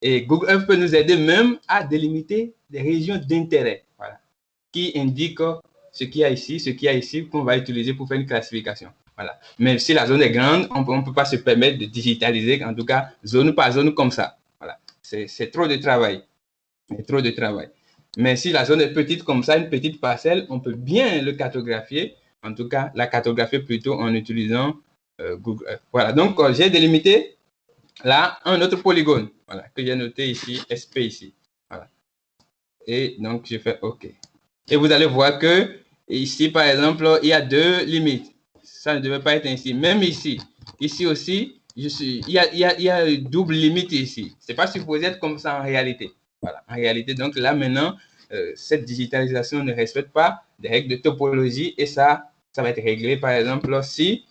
Et Google Earth peut nous aider même à délimiter des régions d'intérêt, voilà, qui indiquent ce qu'il y a ici, qu'on va utiliser pour faire une classification. Voilà. Mais si la zone est grande, on ne peut pas se permettre de digitaliser, en tout cas, zone par zone comme ça. Voilà. C'est trop de travail. C'est trop de travail. Mais si la zone est petite comme ça, une petite parcelle, on peut bien le cartographier. En tout cas, la cartographier plutôt en utilisant Google Earth. Voilà. Donc, j'ai délimité là un autre polygone. Voilà. Que j'ai noté ici, SP ici. Voilà. Et donc, je fais OK. Et vous allez voir que ici, par exemple, il y a deux limites. Ça ne devait pas être ainsi. Même ici, ici aussi, il y a une double limite ici. Ce n'est pas supposé être comme ça en réalité. Voilà, en réalité, donc là maintenant, cette digitalisation ne respecte pas des règles de topologie et ça va être réglé. Par exemple, si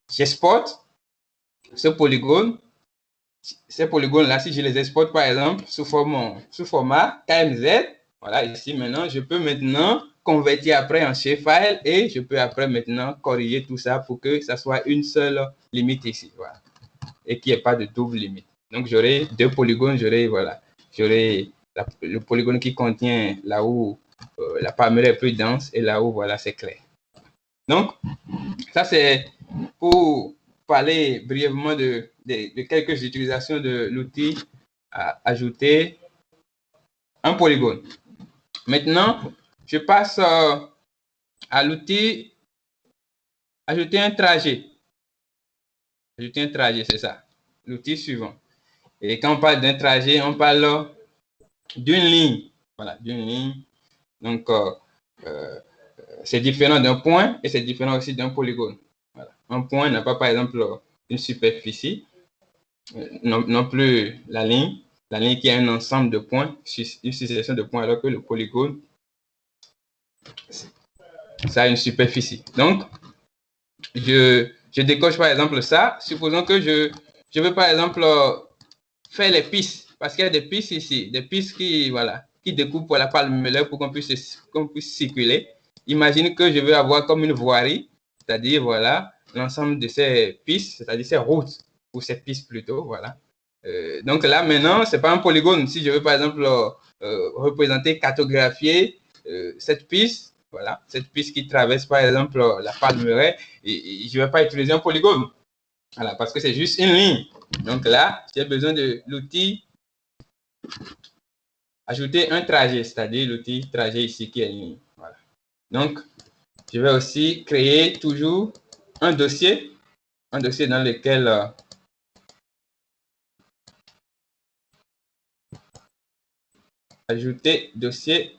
j'exporte ces polygones-là, si je les exporte par exemple sous format KMZ, voilà, ici maintenant, je peux maintenant convertir après en shapefile et je peux après maintenant corriger tout ça pour que ça soit une seule limite ici, voilà, et qu'il n'y ait pas de double limite. Donc j'aurai deux polygones, j'aurai le polygone qui contient là où la palmeraie est plus dense et là où voilà c'est clair. Donc ça c'est pour parler brièvement de quelques utilisations de l'outil ajouter un polygone. Maintenant, je passe à l'outil ajouter un trajet. Ajouter un trajet, c'est ça. L'outil suivant. Et quand on parle d'un trajet, on parle d'une ligne. Voilà, d'une ligne. Donc, c'est différent d'un point et c'est différent aussi d'un polygone. Voilà. Un point n'a pas, par exemple, une superficie, non plus la ligne. La ligne qui a un ensemble de points, une succession de points, alors que le polygone, ça a une superficie. Donc, je décoche par exemple ça. Supposons que je veux par exemple faire les pistes, parce qu'il y a des pistes ici, des pistes qui découpent la palmeraie pour qu'on puisse circuler. Imagine que je veux avoir comme une voirie, c'est-à-dire voilà l'ensemble de ces pistes, c'est-à-dire ces routes ou ces pistes plutôt, voilà. Donc là maintenant, c'est pas un polygone. Si je veux par exemple représenter, cartographier cette piste, voilà, cette piste qui traverse par exemple la palmeraie, et je ne vais pas utiliser un polygone, voilà, parce que c'est juste une ligne. Donc là, j'ai besoin de l'outil ajouter un trajet, c'est-à-dire l'outil trajet ici qui est une ligne. Voilà. Donc, je vais aussi créer toujours un dossier dans lequel ajouter dossier.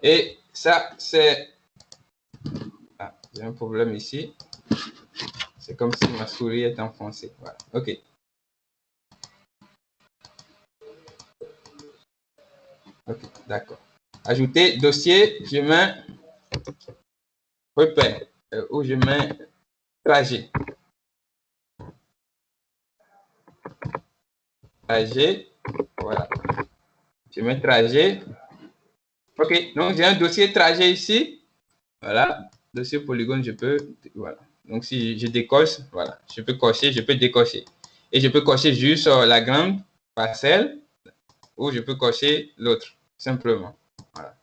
Et ça, c'est... Ah, j'ai un problème ici. C'est comme si ma souris est enfoncée. Voilà. OK. OK, d'accord. Ajouter dossier, je mets repère ou je mets trajet. Trajet, voilà. Je mets trajet. OK, donc j'ai un dossier trajet ici. Voilà, dossier polygone, je peux, voilà. Donc si je décoche, voilà, je peux cocher, je peux décocher. Et je peux cocher juste la grande parcelle ou je peux cocher l'autre, simplement. Voilà.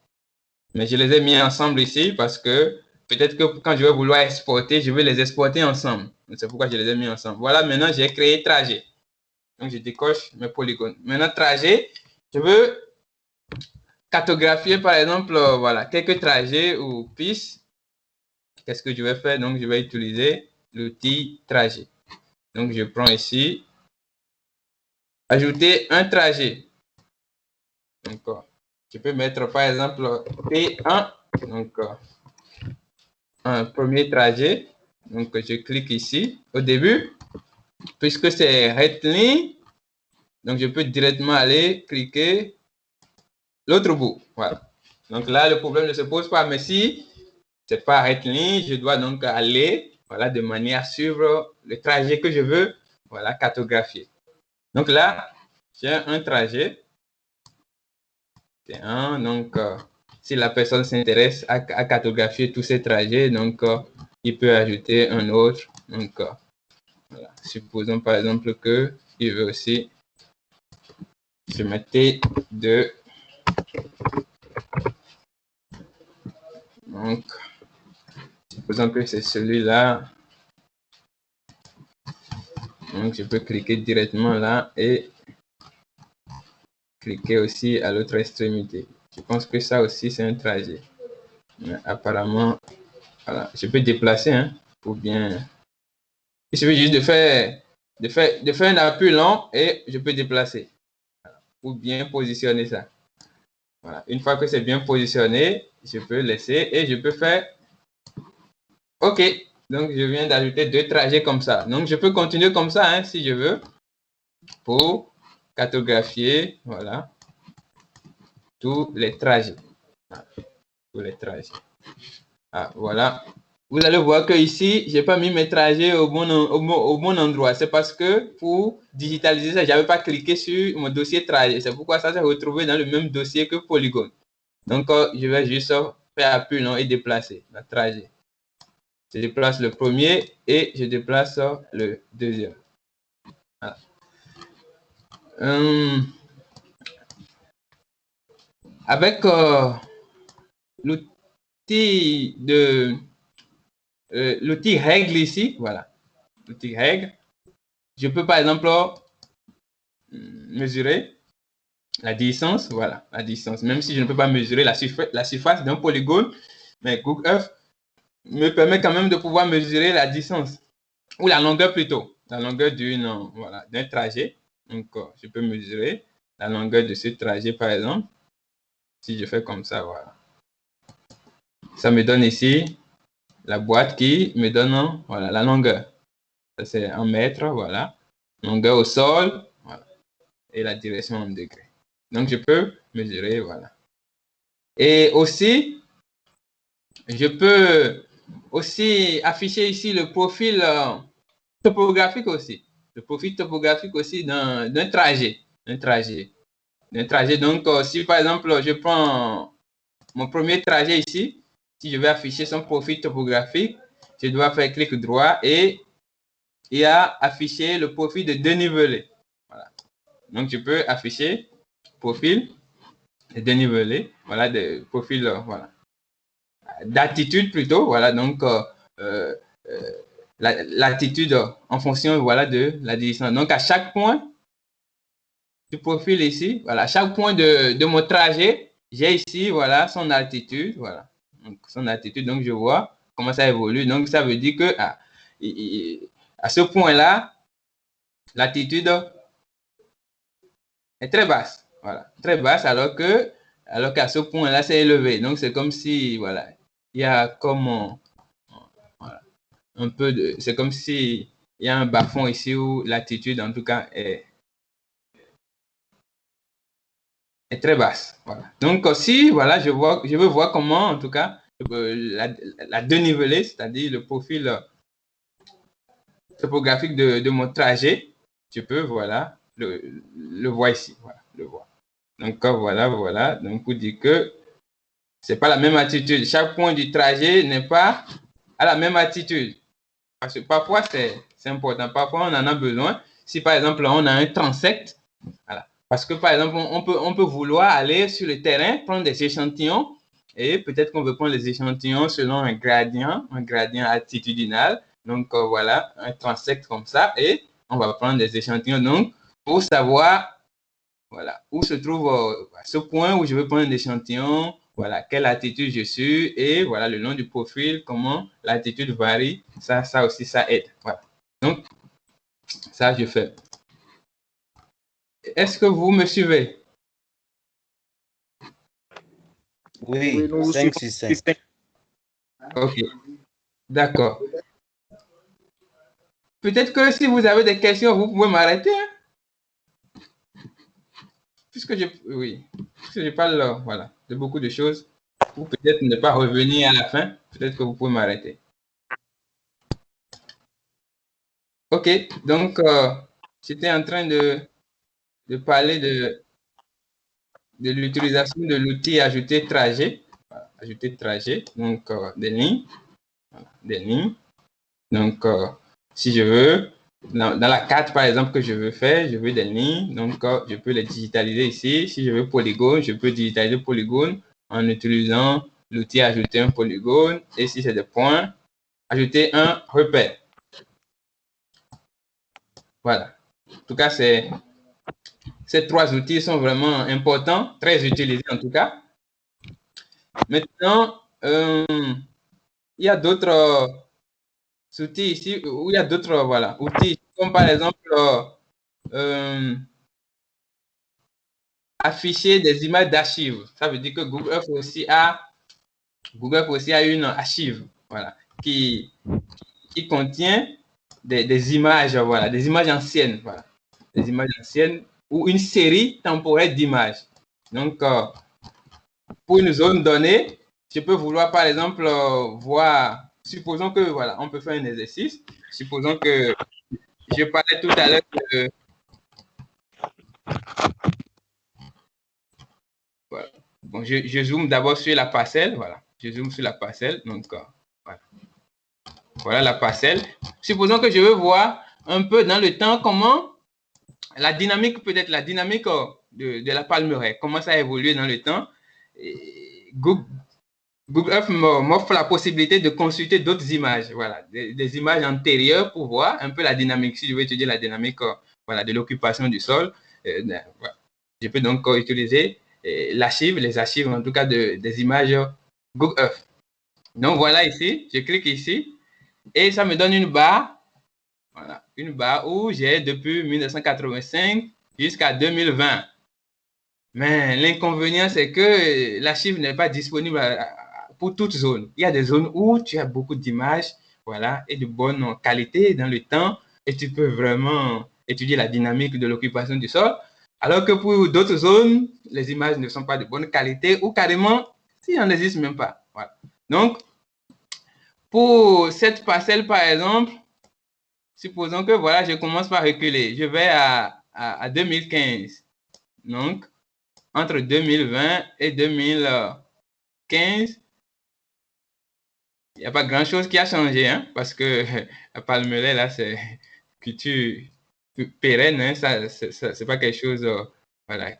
Mais je les ai mis ensemble ici parce que peut-être que quand je vais vouloir exporter, je vais les exporter ensemble. C'est pourquoi je les ai mis ensemble. Voilà, maintenant j'ai créé trajet. Donc je décoche mes polygones. Maintenant trajet, je veux cartographier par exemple, voilà, quelques trajets ou pistes. Qu'est-ce que je vais faire? Donc je vais utiliser l'outil trajet. Donc je prends ici, ajouter un trajet. Donc je peux mettre par exemple P1. Donc un premier trajet. Donc je clique ici au début. Puisque c'est rectiligne, donc je peux directement aller cliquer l'autre bout. Voilà. Donc là, le problème ne se pose pas. Mais si c'est pas rectiligne, je dois donc aller, voilà, de manière à suivre le trajet que je veux, voilà, cartographier. Donc là, j'ai un trajet. Donc, si la personne s'intéresse à cartographier tous ces trajets, donc il peut ajouter un autre. Donc, voilà. Supposons par exemple que qui veut aussi se mettre de... Donc, supposons que c'est celui-là. Donc, je peux cliquer directement là et cliquer aussi à l'autre extrémité. Je pense que ça aussi, c'est un trajet. Mais apparemment, voilà, je peux déplacer, hein, ou bien... Il suffit juste de faire un appui long et je peux déplacer. Ou bien positionner ça. Voilà. Une fois que c'est bien positionné, je peux laisser et je peux faire OK. Donc, je viens d'ajouter 2 trajets comme ça. Donc, je peux continuer comme ça, hein, si je veux, pour cartographier, voilà, tous les trajets. Voilà, tous les trajets. Ah, voilà. Vous allez voir que ici, j'ai pas mis mes trajets au bon endroit. C'est parce que pour digitaliser ça, j'avais pas cliqué sur mon dossier trajet. C'est pourquoi ça s'est retrouvé dans le même dossier que Polygone. Donc, je vais juste faire appui long et déplacer le trajet. Je déplace le premier et je déplace le deuxième. Voilà. Avec l'outil l'outil règle ici, voilà, l'outil règle, je peux par exemple mesurer la distance, voilà, la distance, même si je ne peux pas mesurer la surface d'un polygone, mais Google Earth me permet quand même de pouvoir mesurer la distance, ou la longueur plutôt, la longueur voilà, d'un trajet. Donc, je peux mesurer la longueur de ce trajet, par exemple. Si je fais comme ça, voilà. Ça me donne ici la boîte qui me donne voilà, la longueur. Ça, c'est en mètres, voilà. Longueur au sol, voilà. Et la direction en degrés. Donc, je peux mesurer, voilà. Et aussi, je peux aussi afficher ici le profil topographique aussi. Le profil topographique aussi d'un trajet. Un trajet. Donc, si par exemple, je prends mon premier trajet ici, si je vais afficher son profil topographique, je dois faire clic droit et afficher le profil de dénivelé. Voilà. Donc, je peux afficher profil de dénivelé, voilà, de profil, voilà, d'altitude plutôt, voilà, donc l'altitude en fonction, voilà, de la distance. Donc, à chaque point du profil ici, voilà, à chaque point de mon trajet, j'ai ici, voilà, son altitude, voilà, donc son altitude, donc je vois comment ça évolue. Donc, ça veut dire que à ce point-là, l'altitude est très basse, voilà, très basse, alors qu'à ce point-là, c'est élevé. Donc, c'est comme si, voilà, il y a comme voilà, un peu de, c'est comme si il y a un bas-fond ici où l'altitude, en tout cas, est très basse. Voilà. Donc, si, voilà, je veux voir comment, en tout cas, la dénivelée, c'est-à-dire le profil topographique de mon trajet, je peux, voilà, le voir ici, voilà, le voir. Donc, voilà. Donc, pour dire que c'est pas la même altitude. Chaque point du trajet n'est pas à la même altitude. Parce que parfois, c'est important. Parfois, on en a besoin. Si, par exemple, on a un transect, voilà. Parce que, par exemple, on peut vouloir aller sur le terrain, prendre des échantillons, et peut-être qu'on veut prendre les échantillons selon un gradient altitudinal. Donc, voilà, un transect comme ça, et on va prendre des échantillons. Donc, pour savoir, voilà, où se trouve ce point où je veux prendre un échantillon, voilà, quelle altitude je suis, et voilà, le long du profil, comment l'altitude varie. Ça aussi, ça aide. Voilà. Donc, ça, je fais. Est-ce que vous me suivez? Oui, 5 sur 5. Ok, d'accord. Peut-être que si vous avez des questions, vous pouvez m'arrêter. Hein? Puisque je parle voilà, de beaucoup de choses, ou peut-être ne pas revenir à la fin, peut-être que vous pouvez m'arrêter. Ok, donc j'étais en train de parler de l'utilisation de l'outil ajouter trajet. Voilà, ajouter trajet, donc des lignes. Voilà, des lignes. Donc, si je veux dans la carte, par exemple, que je veux faire, je veux des lignes, donc je peux les digitaliser ici. Si je veux polygone, je peux digitaliser polygone en utilisant l'outil ajouter un polygone. Et si c'est des points, ajouter un repère. Voilà. En tout cas, ces trois outils sont vraiment importants, très utilisés en tout cas. Maintenant, il y a d'autres outils ici, où il y a d'autres voilà, outils, comme par exemple afficher des images d'archives. Ça veut dire que Google Earth aussi a une archive, voilà, qui contient des images, voilà, des images anciennes, voilà, des images anciennes ou une série temporelle d'images. Donc, pour une zone donnée, je peux vouloir, par exemple, voir, supposons que, voilà, on peut faire un exercice. Supposons que je parlais tout à l'heure de, voilà. Bon, je zoome d'abord sur la parcelle, voilà. Je zoome sur la parcelle, donc, voilà. Voilà la parcelle. Supposons que je veux voir un peu dans le temps comment la dynamique, peut-être la dynamique de la palmeraie, comment ça a évolué dans le temps. Et Google Earth m'offre la possibilité de consulter d'autres images, voilà, des images antérieures pour voir un peu la dynamique. Si je veux étudier la dynamique voilà, de l'occupation du sol, voilà. Je peux donc utiliser l'archive, les archives en tout cas des images Google Earth. Donc voilà ici, je clique ici et ça me donne une barre, voilà, une barre où j'ai depuis 1985 jusqu'à 2020. Mais l'inconvénient, c'est que l'archive n'est pas disponible pour toute zone. Il y a des zones où tu as beaucoup d'images, voilà, et de bonne qualité dans le temps, et tu peux vraiment étudier la dynamique de l'occupation du sol. Alors que pour d'autres zones, les images ne sont pas de bonne qualité ou carrément, s'il n'en existe même pas. Voilà. Donc, pour cette parcelle, par exemple, supposons que voilà, je commence par reculer. Je vais à 2015. Donc, entre 2020 et 2015, il n'y a pas grand-chose qui a changé, hein, parce que la palmeraie, là, c'est culture pérenne, hein, ça, c'est pas quelque chose voilà,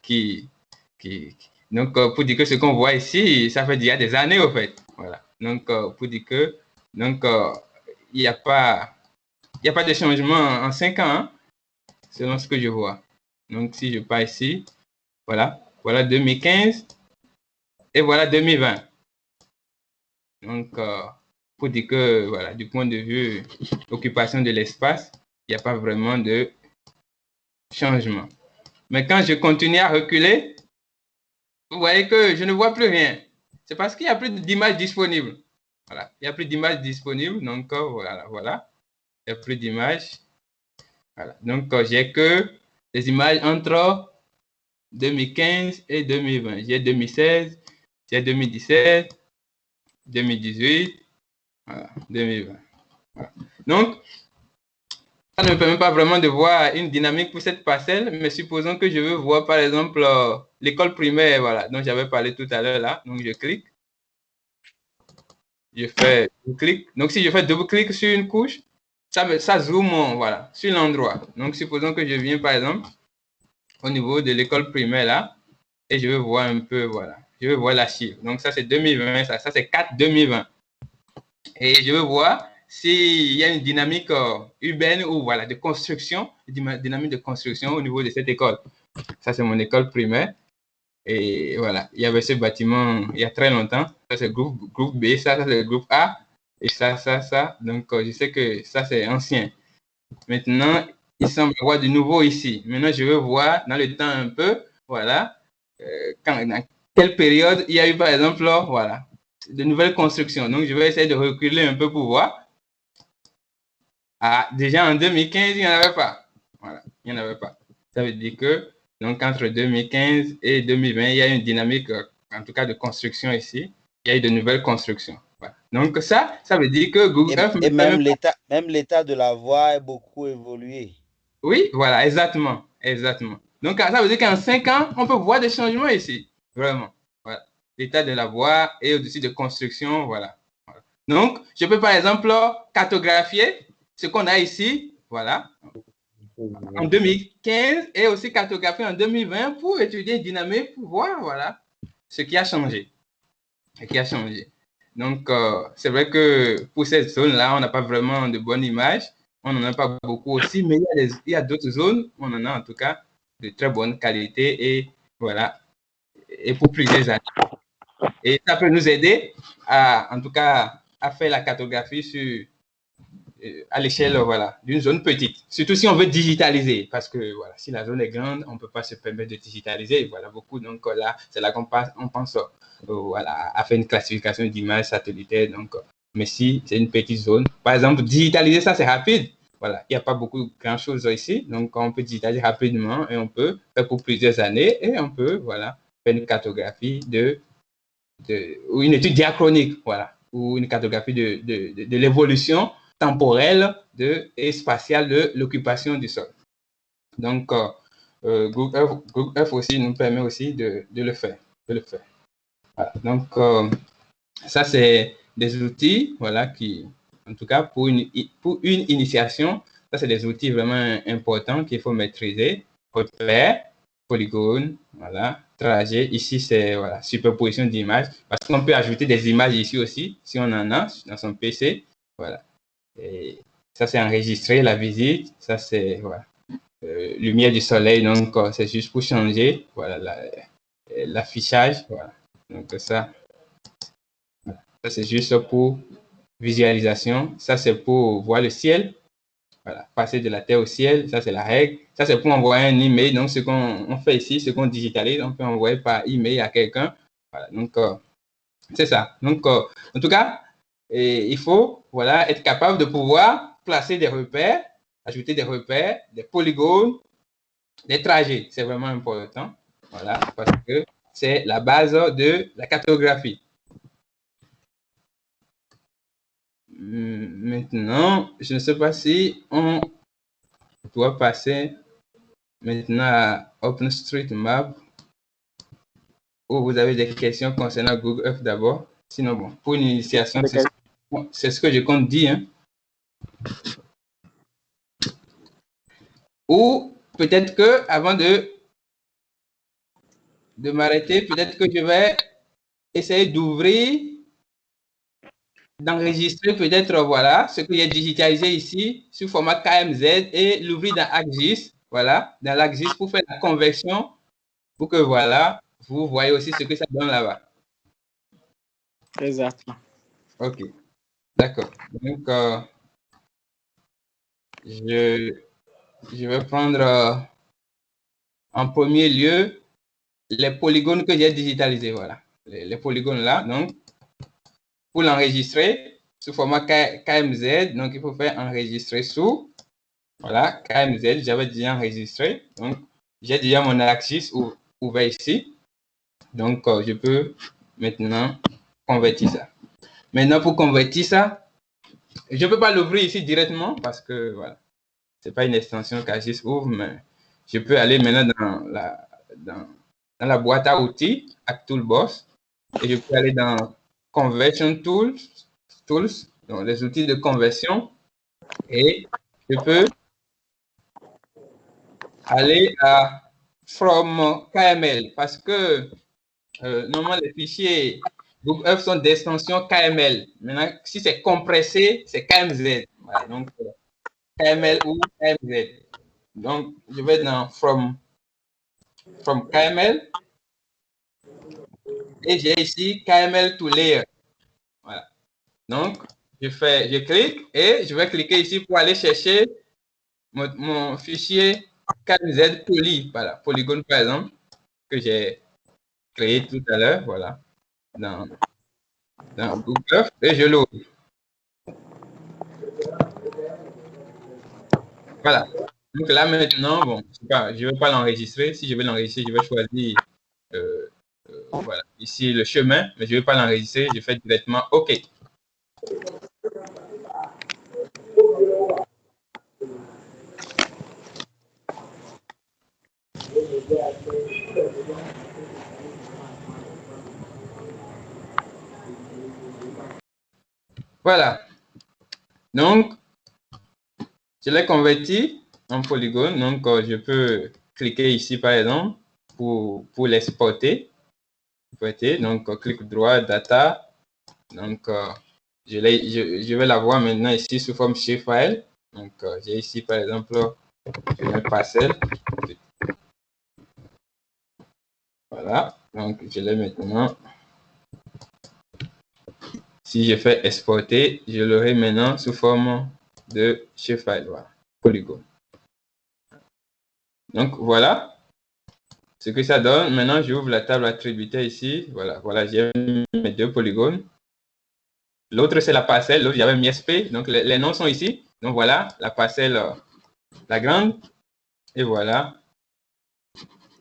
donc, pour dire que ce qu'on voit ici, ça fait déjà des années, au fait. Voilà. Donc, pour dire que donc, il n'y a pas de changement en 5 ans, hein, selon ce que je vois. Donc, si je pars ici, voilà 2015 et voilà 2020. Donc, pour dire que, voilà, du point de vue occupation de l'espace, il n'y a pas vraiment de changement. Mais quand je continue à reculer, vous voyez que je ne vois plus rien. C'est parce qu'il n'y a plus d'images disponibles. Voilà, il n'y a plus d'images disponibles. Donc, voilà, il n'y a plus d'images. Voilà, donc j'ai que des images entre 2015 et 2020. J'ai 2016, j'ai 2017, 2018, voilà, 2020. Voilà. Donc, ça ne me permet pas vraiment de voir une dynamique pour cette parcelle, mais supposons que je veux voir par exemple l'école primaire, voilà, dont j'avais parlé tout à l'heure là. Donc je clique, je clique. Donc si je fais double-clic sur une couche, ça zoome voilà, sur l'endroit. Donc supposons que je viens par exemple au niveau de l'école primaire là, et je veux voir un peu, voilà, je veux voir l'archive. Donc ça c'est 2020, ça c'est 4-2020. Et je veux voir s'il y a une dynamique urbaine ou voilà, de construction, une dynamique de construction au niveau de cette école. Ça, c'est mon école primaire. Et voilà, il y avait ce bâtiment il y a très longtemps. Ça, c'est groupe B, ça c'est le groupe A. Et ça. Donc, je sais que ça, c'est ancien. Maintenant, il semble y avoir du nouveau ici. Maintenant, je veux voir dans le temps un peu, voilà, dans quelle période il y a eu, par exemple, voilà, de nouvelles constructions. Donc, je vais essayer de reculer un peu pour voir. Ah, déjà en 2015, il n'y en avait pas. Voilà, il n'y en avait pas. Ça veut dire que, donc, entre 2015 et 2020, il y a une dynamique, en tout cas, de construction ici. Il y a eu de nouvelles constructions. Voilà. Donc, ça veut dire que Google Earth... Et même l'état de la voie a beaucoup évolué. Oui, voilà, exactement. Donc, ça veut dire qu'en 5 ans, on peut voir des changements ici. Vraiment. Voilà. L'état de la voie et au-dessus de construction, voilà. Donc, je peux par exemple cartographier ce qu'on a ici voilà, en 2015 et aussi cartographie en 2020 pour étudier une dynamique, pour voir, voilà, ce qui a changé. Donc, c'est vrai que pour cette zone-là, on n'a pas vraiment de bonne image. On n'en a pas beaucoup aussi, mais il y a d'autres zones, on en a en tout cas de très bonne qualité et voilà, et pour plusieurs années. Et ça peut nous aider à, en tout cas, à faire la cartographie à l'échelle voilà, d'une zone petite. Surtout si on veut digitaliser, parce que voilà, si la zone est grande, on ne peut pas se permettre de digitaliser. Voilà, beaucoup. Donc là, c'est là qu'on pense voilà, à faire une classification d'images satellitaires. Donc, mais si c'est une petite zone, par exemple, digitaliser ça, c'est rapide. Voilà, il n'y a pas beaucoup grand-chose ici. Donc, on peut digitaliser rapidement et on peut faire pour plusieurs années et on peut voilà, faire une cartographie ou une étude diachronique, voilà, ou une cartographie de l'évolution temporelle et spatiale de l'occupation du sol. Donc, Google Earth aussi nous permet aussi de le faire. Voilà. Donc, ça, c'est des outils, voilà, qui, en tout cas, pour une initiation, ça, c'est des outils vraiment importants qu'il faut maîtriser. Repère, polygone, voilà, trajet. Ici, c'est voilà, superposition d'images. Parce qu'on peut ajouter des images ici aussi, si on en a dans son PC. Voilà. Et ça, c'est enregistrer la visite. Ça, c'est voilà, lumière du soleil. Donc, c'est juste pour changer voilà, l'affichage. Voilà. Donc, ça c'est juste pour visualisation. Ça, c'est pour voir le ciel. Voilà, passer de la terre au ciel, ça c'est la règle. Ça c'est pour envoyer un email. Donc ce qu'on fait ici, ce qu'on digitalise, on peut envoyer par email à quelqu'un. Voilà, donc c'est ça. Donc en tout cas, il faut voilà être capable de pouvoir placer des repères, ajouter des repères, des polygones, des trajets. C'est vraiment important. Voilà, parce que c'est la base de la cartographie. Maintenant, je ne sais pas si on doit passer maintenant à OpenStreetMap ou vous avez des questions concernant Google Earth d'abord. Sinon, bon, pour une initiation, c'est ce que je compte dire. Hein. Ou peut-être que avant de m'arrêter, peut-être que je vais essayer d'enregistrer peut-être voilà ce que j'ai digitalisé ici sous format KMZ et l'ouvrir dans ArcGIS, voilà, dans l'ArcGIS pour faire la conversion pour que voilà, vous voyez aussi ce que ça donne là-bas. Exactement. Ok, d'accord. Donc, je vais prendre en premier lieu les polygones que j'ai digitalisés, voilà. Les polygones là, donc, pour l'enregistrer sous format KMZ, donc il faut faire enregistrer sous, voilà, KMZ, j'avais déjà enregistré, donc j'ai déjà mon ArcGIS ouvert ici, donc je peux maintenant convertir ça. Maintenant, pour convertir ça, je ne peux pas l'ouvrir ici directement parce que, voilà, c'est pas une extension qu'ArcGIS ouvre, mais je peux aller maintenant dans la boîte à outils, AcToolbox, et je peux aller dans Conversion Tools, donc les outils de conversion, et je peux aller à From KML parce que normalement les fichiers Google Earth sont d'extension KML. Maintenant, si c'est compressé, c'est KMZ. Voilà, donc KML ou KMZ. Donc, je vais dans From KML et j'ai ici KML to Layer. Voilà. Donc, je clique et je vais cliquer ici pour aller chercher mon fichier KMZ poly, voilà, polygone par exemple, que j'ai créé tout à l'heure, voilà, dans Google Earth et je l'ouvre. Voilà. Donc là maintenant, bon, je ne vais pas l'enregistrer. Si je veux l'enregistrer, je vais choisir voilà, ici le chemin, mais je ne vais pas l'enregistrer, je fais directement OK. Voilà. Donc, je l'ai converti en polygone. Donc, je peux cliquer ici, par exemple, pour l'exporter. Donc, clic droit, data. Donc, je vais l'avoir maintenant ici sous forme shapefile. Donc, j'ai ici, par exemple, je mets parcelle. Voilà. Donc, je l'ai maintenant. Si je fais exporter, je l'aurai maintenant sous forme de shapefile. Voilà. Polygone. Donc, voilà ce que ça donne. Maintenant, j'ouvre la table attributaire ici. Voilà, voilà, j'ai mes deux polygones. L'autre, c'est la parcelle. L'autre, j'avais mis SP. Donc, les noms sont ici. Donc, voilà, la parcelle, la grande. Et voilà,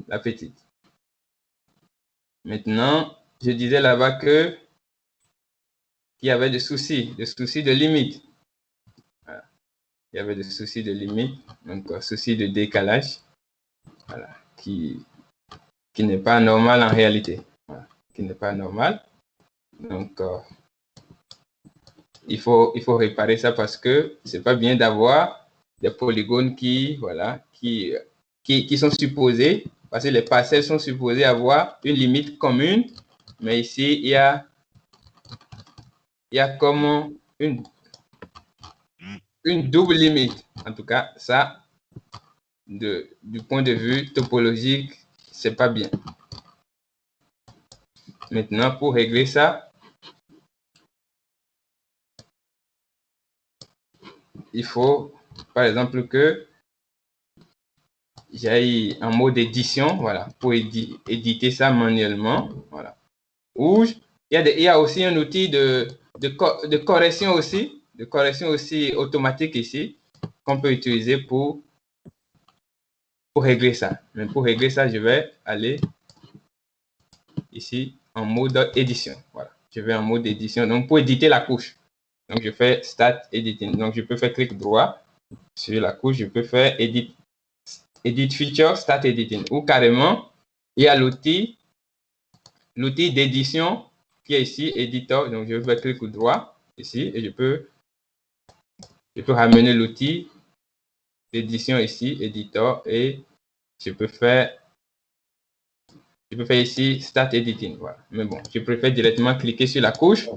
la petite. Maintenant, je disais là-bas que qu'il y avait des soucis de limite. Voilà. Il y avait des soucis de limite. Donc, soucis de décalage. Voilà, qui n'est pas normal en réalité. Voilà, qui n'est pas normal. Donc, il faut réparer ça parce que c'est pas bien d'avoir des polygones qui, voilà, qui sont supposés, parce que les parcelles sont supposées avoir une limite commune, mais ici, il y a comme une double limite. En tout cas, ça, du point de vue topologique, c'est pas bien. Maintenant, pour régler ça, il faut, par exemple, que j'ai un mode d'édition, voilà, pour éditer ça manuellement, voilà. Ou il y a aussi un outil de correction aussi automatique ici, qu'on peut utiliser pour régler ça. Mais pour régler ça, je vais aller ici en mode édition, voilà. Je vais en mode édition, donc pour éditer la couche. Donc je fais Start Editing, donc je peux faire clic droit sur la couche, je peux faire Edit Feature, Start Editing, ou carrément, il y a l'outil d'édition qui est ici, Editor. Donc, je vais faire clic droit ici et je peux ramener l'outil d'édition ici, Editor, et je peux faire ici Start Editing. Voilà. Mais bon, je préfère directement cliquer sur la couche.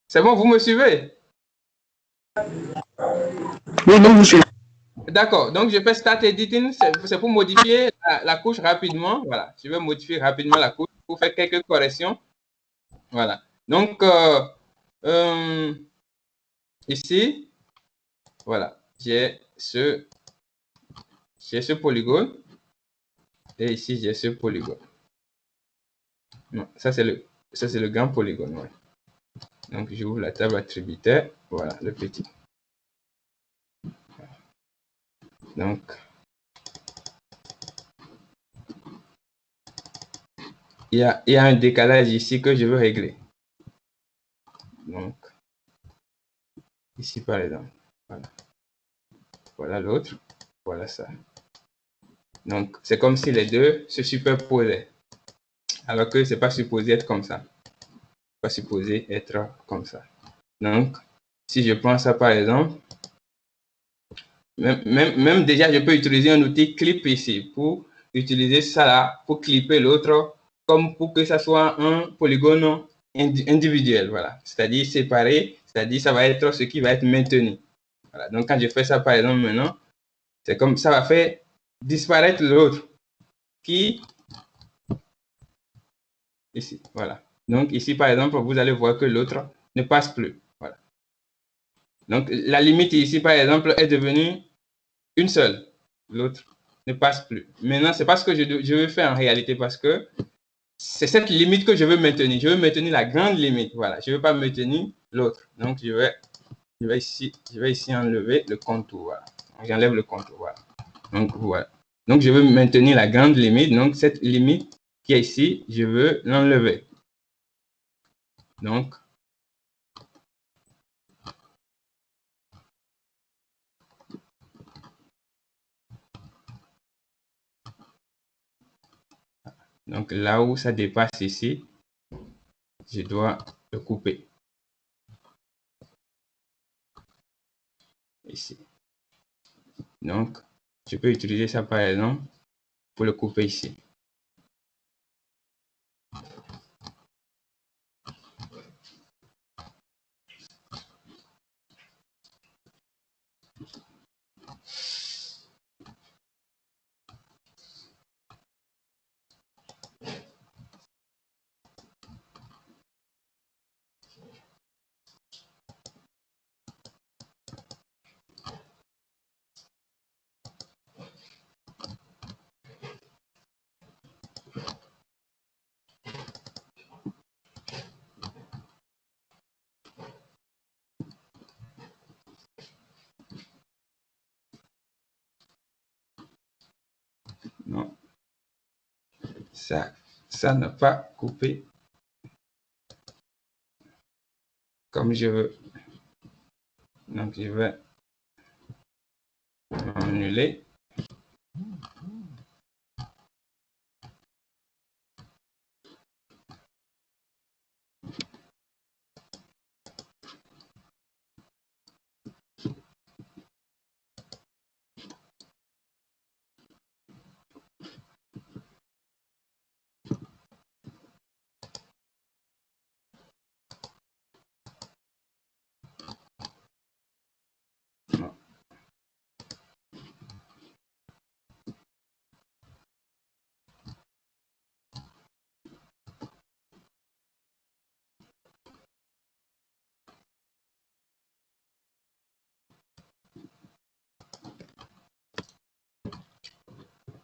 C'est bon, vous me suivez? Oui, non, monsieur. D'accord, donc je fais Start Editing, c'est pour modifier la couche rapidement. Voilà, je vais modifier rapidement la couche pour faire quelques corrections. Voilà, donc ici, voilà, j'ai ce polygone et ici j'ai ce polygone. Non, ça c'est le grand polygone. Ouais. Donc j'ouvre la table attributaire, voilà le petit. Donc il y a un décalage ici que je veux régler. Donc ici par exemple, voilà. Voilà l'autre, voilà ça. Donc c'est comme si les deux se superposaient, alors que c'est pas supposé être comme ça. Pas supposé être comme ça. Donc si je prends ça par exemple, même déjà je peux utiliser un outil clip ici pour utiliser ça là pour clipper l'autre, comme pour que ça soit un polygone individuel, voilà, c'est-à-dire séparé, c'est-à-dire ça va être ce qui va être maintenu. Voilà. Donc quand je fais ça par exemple maintenant, c'est comme ça va faire disparaître l'autre qui ici, voilà. Donc ici par exemple vous allez voir que l'autre ne passe plus, voilà. Donc la limite ici par exemple est devenue une seule, l'autre ne passe plus. Maintenant c'est pas ce que je veux faire en réalité, parce que c'est cette limite que je veux maintenir. Je veux maintenir la grande limite, voilà. Je veux pas maintenir l'autre. Donc je vais ici enlever le contour, voilà. J'enlève le contour, voilà. Donc voilà. Donc je veux maintenir la grande limite. Donc cette limite qui est ici, je veux l'enlever. Donc là où ça dépasse ici, je dois le couper. ici. Donc, je peux utiliser ça par exemple pour le couper ici. Non, ça n'a pas coupé comme je veux. Donc, je vais annuler. Non.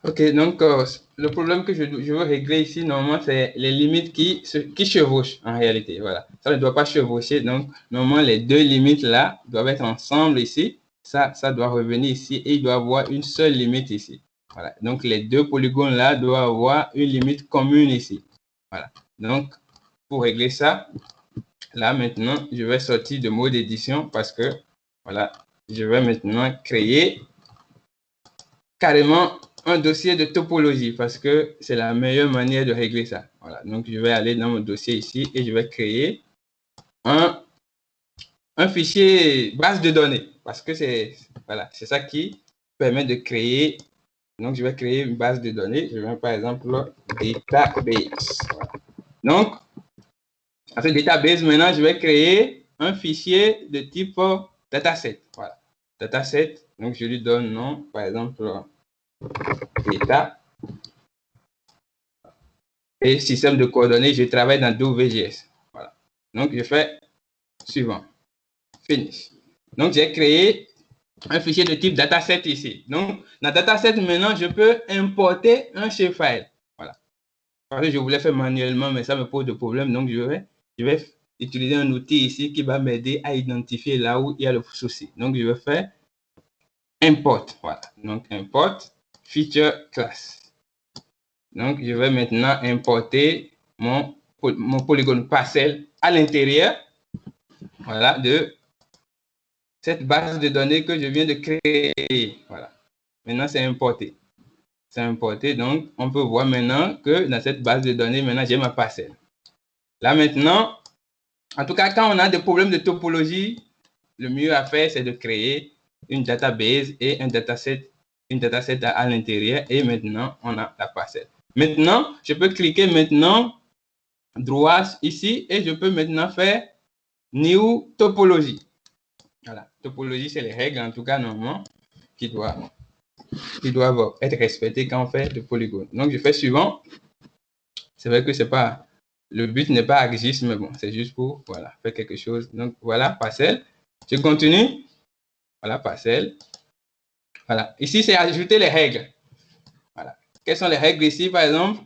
Ok, donc le problème que je veux régler ici, normalement, c'est les limites qui chevauchent en réalité. Voilà, ça ne doit pas chevaucher. Donc, normalement, les deux limites là doivent être ensemble ici. Ça doit revenir ici et il doit avoir une seule limite ici. Voilà, donc les deux polygones là doivent avoir une limite commune ici. Voilà, donc pour régler ça, là maintenant, je vais sortir de mode édition parce que voilà, je vais maintenant créer carrément un dossier de topologie parce que c'est la meilleure manière de régler ça. Voilà, donc je vais aller dans mon dossier ici et je vais créer un fichier base de données parce que c'est voilà, c'est ça qui permet de créer. Donc je vais créer une base de données. Je vais par exemple database. Voilà. Donc dans ce database maintenant, je vais créer un fichier de type dataset. Voilà, dataset. Donc je lui donne nom, par exemple data. Et système de coordonnées, je travaille dans WGS. Voilà. Donc, je fais suivant. Finish. Donc, j'ai créé un fichier de type dataset ici. Donc, dans dataset, maintenant, je peux importer un shapefile. Voilà. Parce que je voulais faire manuellement, mais ça me pose de problème. Donc, je vais utiliser un outil ici qui va m'aider à identifier là où il y a le souci. Donc, je vais faire import. Voilà. Donc, import feature class. Donc, je vais maintenant importer mon polygone parcelle à l'intérieur, voilà, de cette base de données que je viens de créer. Voilà. Maintenant, c'est importé. C'est importé. Donc, on peut voir maintenant que dans cette base de données, maintenant, j'ai ma parcelle. Là, maintenant, en tout cas, quand on a des problèmes de topologie, le mieux à faire, c'est de créer une database et un dataset à l'intérieur. Et maintenant, on a la parcelle. Maintenant, je peux cliquer maintenant droit ici et je peux maintenant faire new topologie. Voilà, topologie, c'est les règles en tout cas normalement qui doivent être respectées quand on fait le polygone. Donc je fais suivant. C'est vrai que c'est pas le but n'est pas ArcGIS, mais bon, c'est juste pour voilà faire quelque chose. Donc voilà parcelle. Je continue. Voilà parcelle. Voilà. Ici c'est ajouter les règles. Voilà. Quelles sont les règles ici par exemple?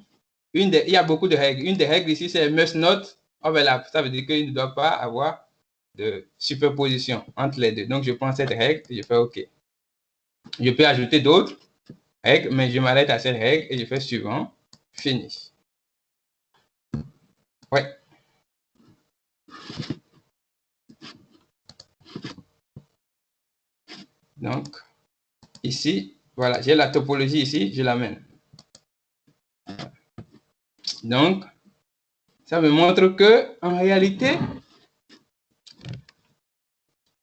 Il y a beaucoup de règles. Une des règles ici c'est must not overlap. Ça veut dire qu'il ne doit pas avoir de superposition entre les deux. Donc, je prends cette règle et je fais OK. Je peux ajouter d'autres règles, mais je m'arrête à cette règle et je fais suivant. Finish. Ouais. Donc, ici, voilà, j'ai la topologie ici, je l'amène. Donc, ça me montre que en réalité,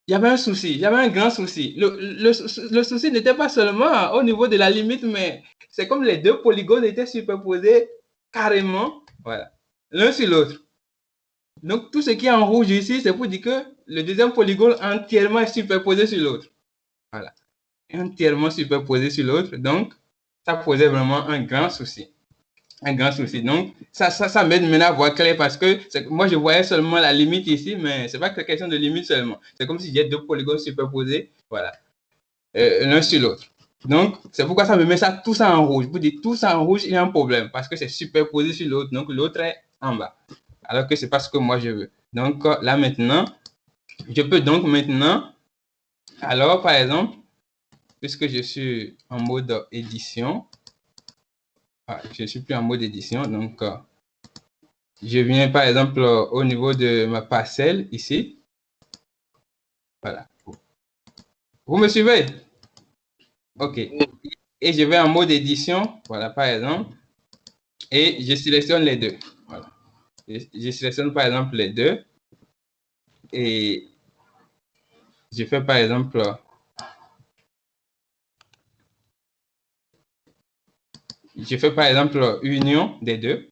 il y avait un souci, il y avait un grand souci. Le souci n'était pas seulement au niveau de la limite, mais c'est comme les deux polygones étaient superposés carrément, voilà, l'un sur l'autre. Donc, tout ce qui est en rouge ici, c'est pour dire que le deuxième polygone entièrement est superposé sur l'autre. Voilà, entièrement superposé sur l'autre. Donc, ça posait vraiment un grand souci. Un grand souci. Donc, ça m'aide maintenant à voir clair parce que moi, je voyais seulement la limite ici, mais c'est pas que question de limite seulement. C'est comme si j'ai deux polygones superposés, voilà, l'un sur l'autre. Donc, c'est pourquoi ça me met ça, tout ça en rouge. Vous dites tout ça en rouge, il y a un problème parce que c'est superposé sur l'autre. Donc, l'autre est en bas. Alors que c'est pas ce que moi je veux. Donc, là maintenant, je peux donc maintenant, alors par exemple, puisque je suis en mode édition, je ne suis plus en mode édition, donc je viens par exemple au niveau de ma parcelle ici. Voilà. Vous me suivez? OK. Et je vais en mode édition, voilà par exemple, et je sélectionne les deux. Voilà. Je sélectionne par exemple les deux et je fais par exemple union des deux.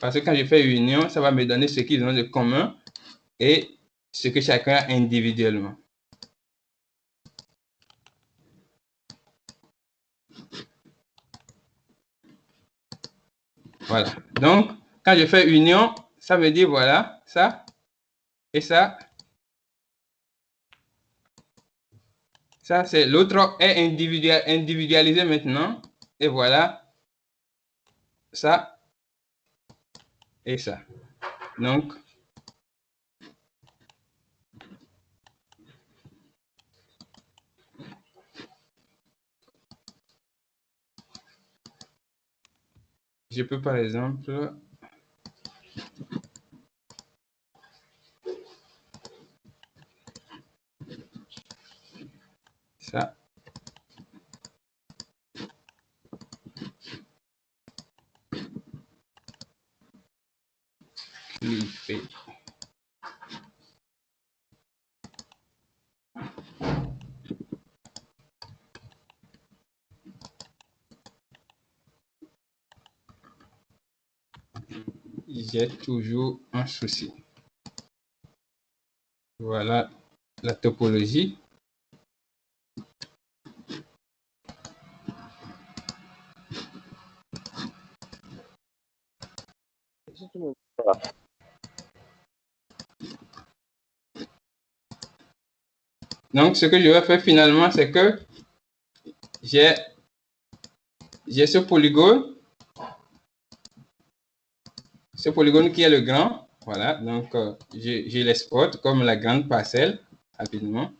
Parce que quand je fais union, ça va me donner ce qu'ils ont de commun et ce que chacun a individuellement. Voilà. Donc, quand je fais union, ça veut dire, voilà, ça et ça. Ça, c'est l'autre est individualisé maintenant. Et voilà, ça et ça. Donc, je peux par exemple ça. Clipper. J'ai toujours un souci. Voilà la topologie. Donc, ce que je vais faire finalement, c'est que j'ai ce polygone qui est le grand. Voilà, donc je l'exporte comme la grande parcelle rapidement.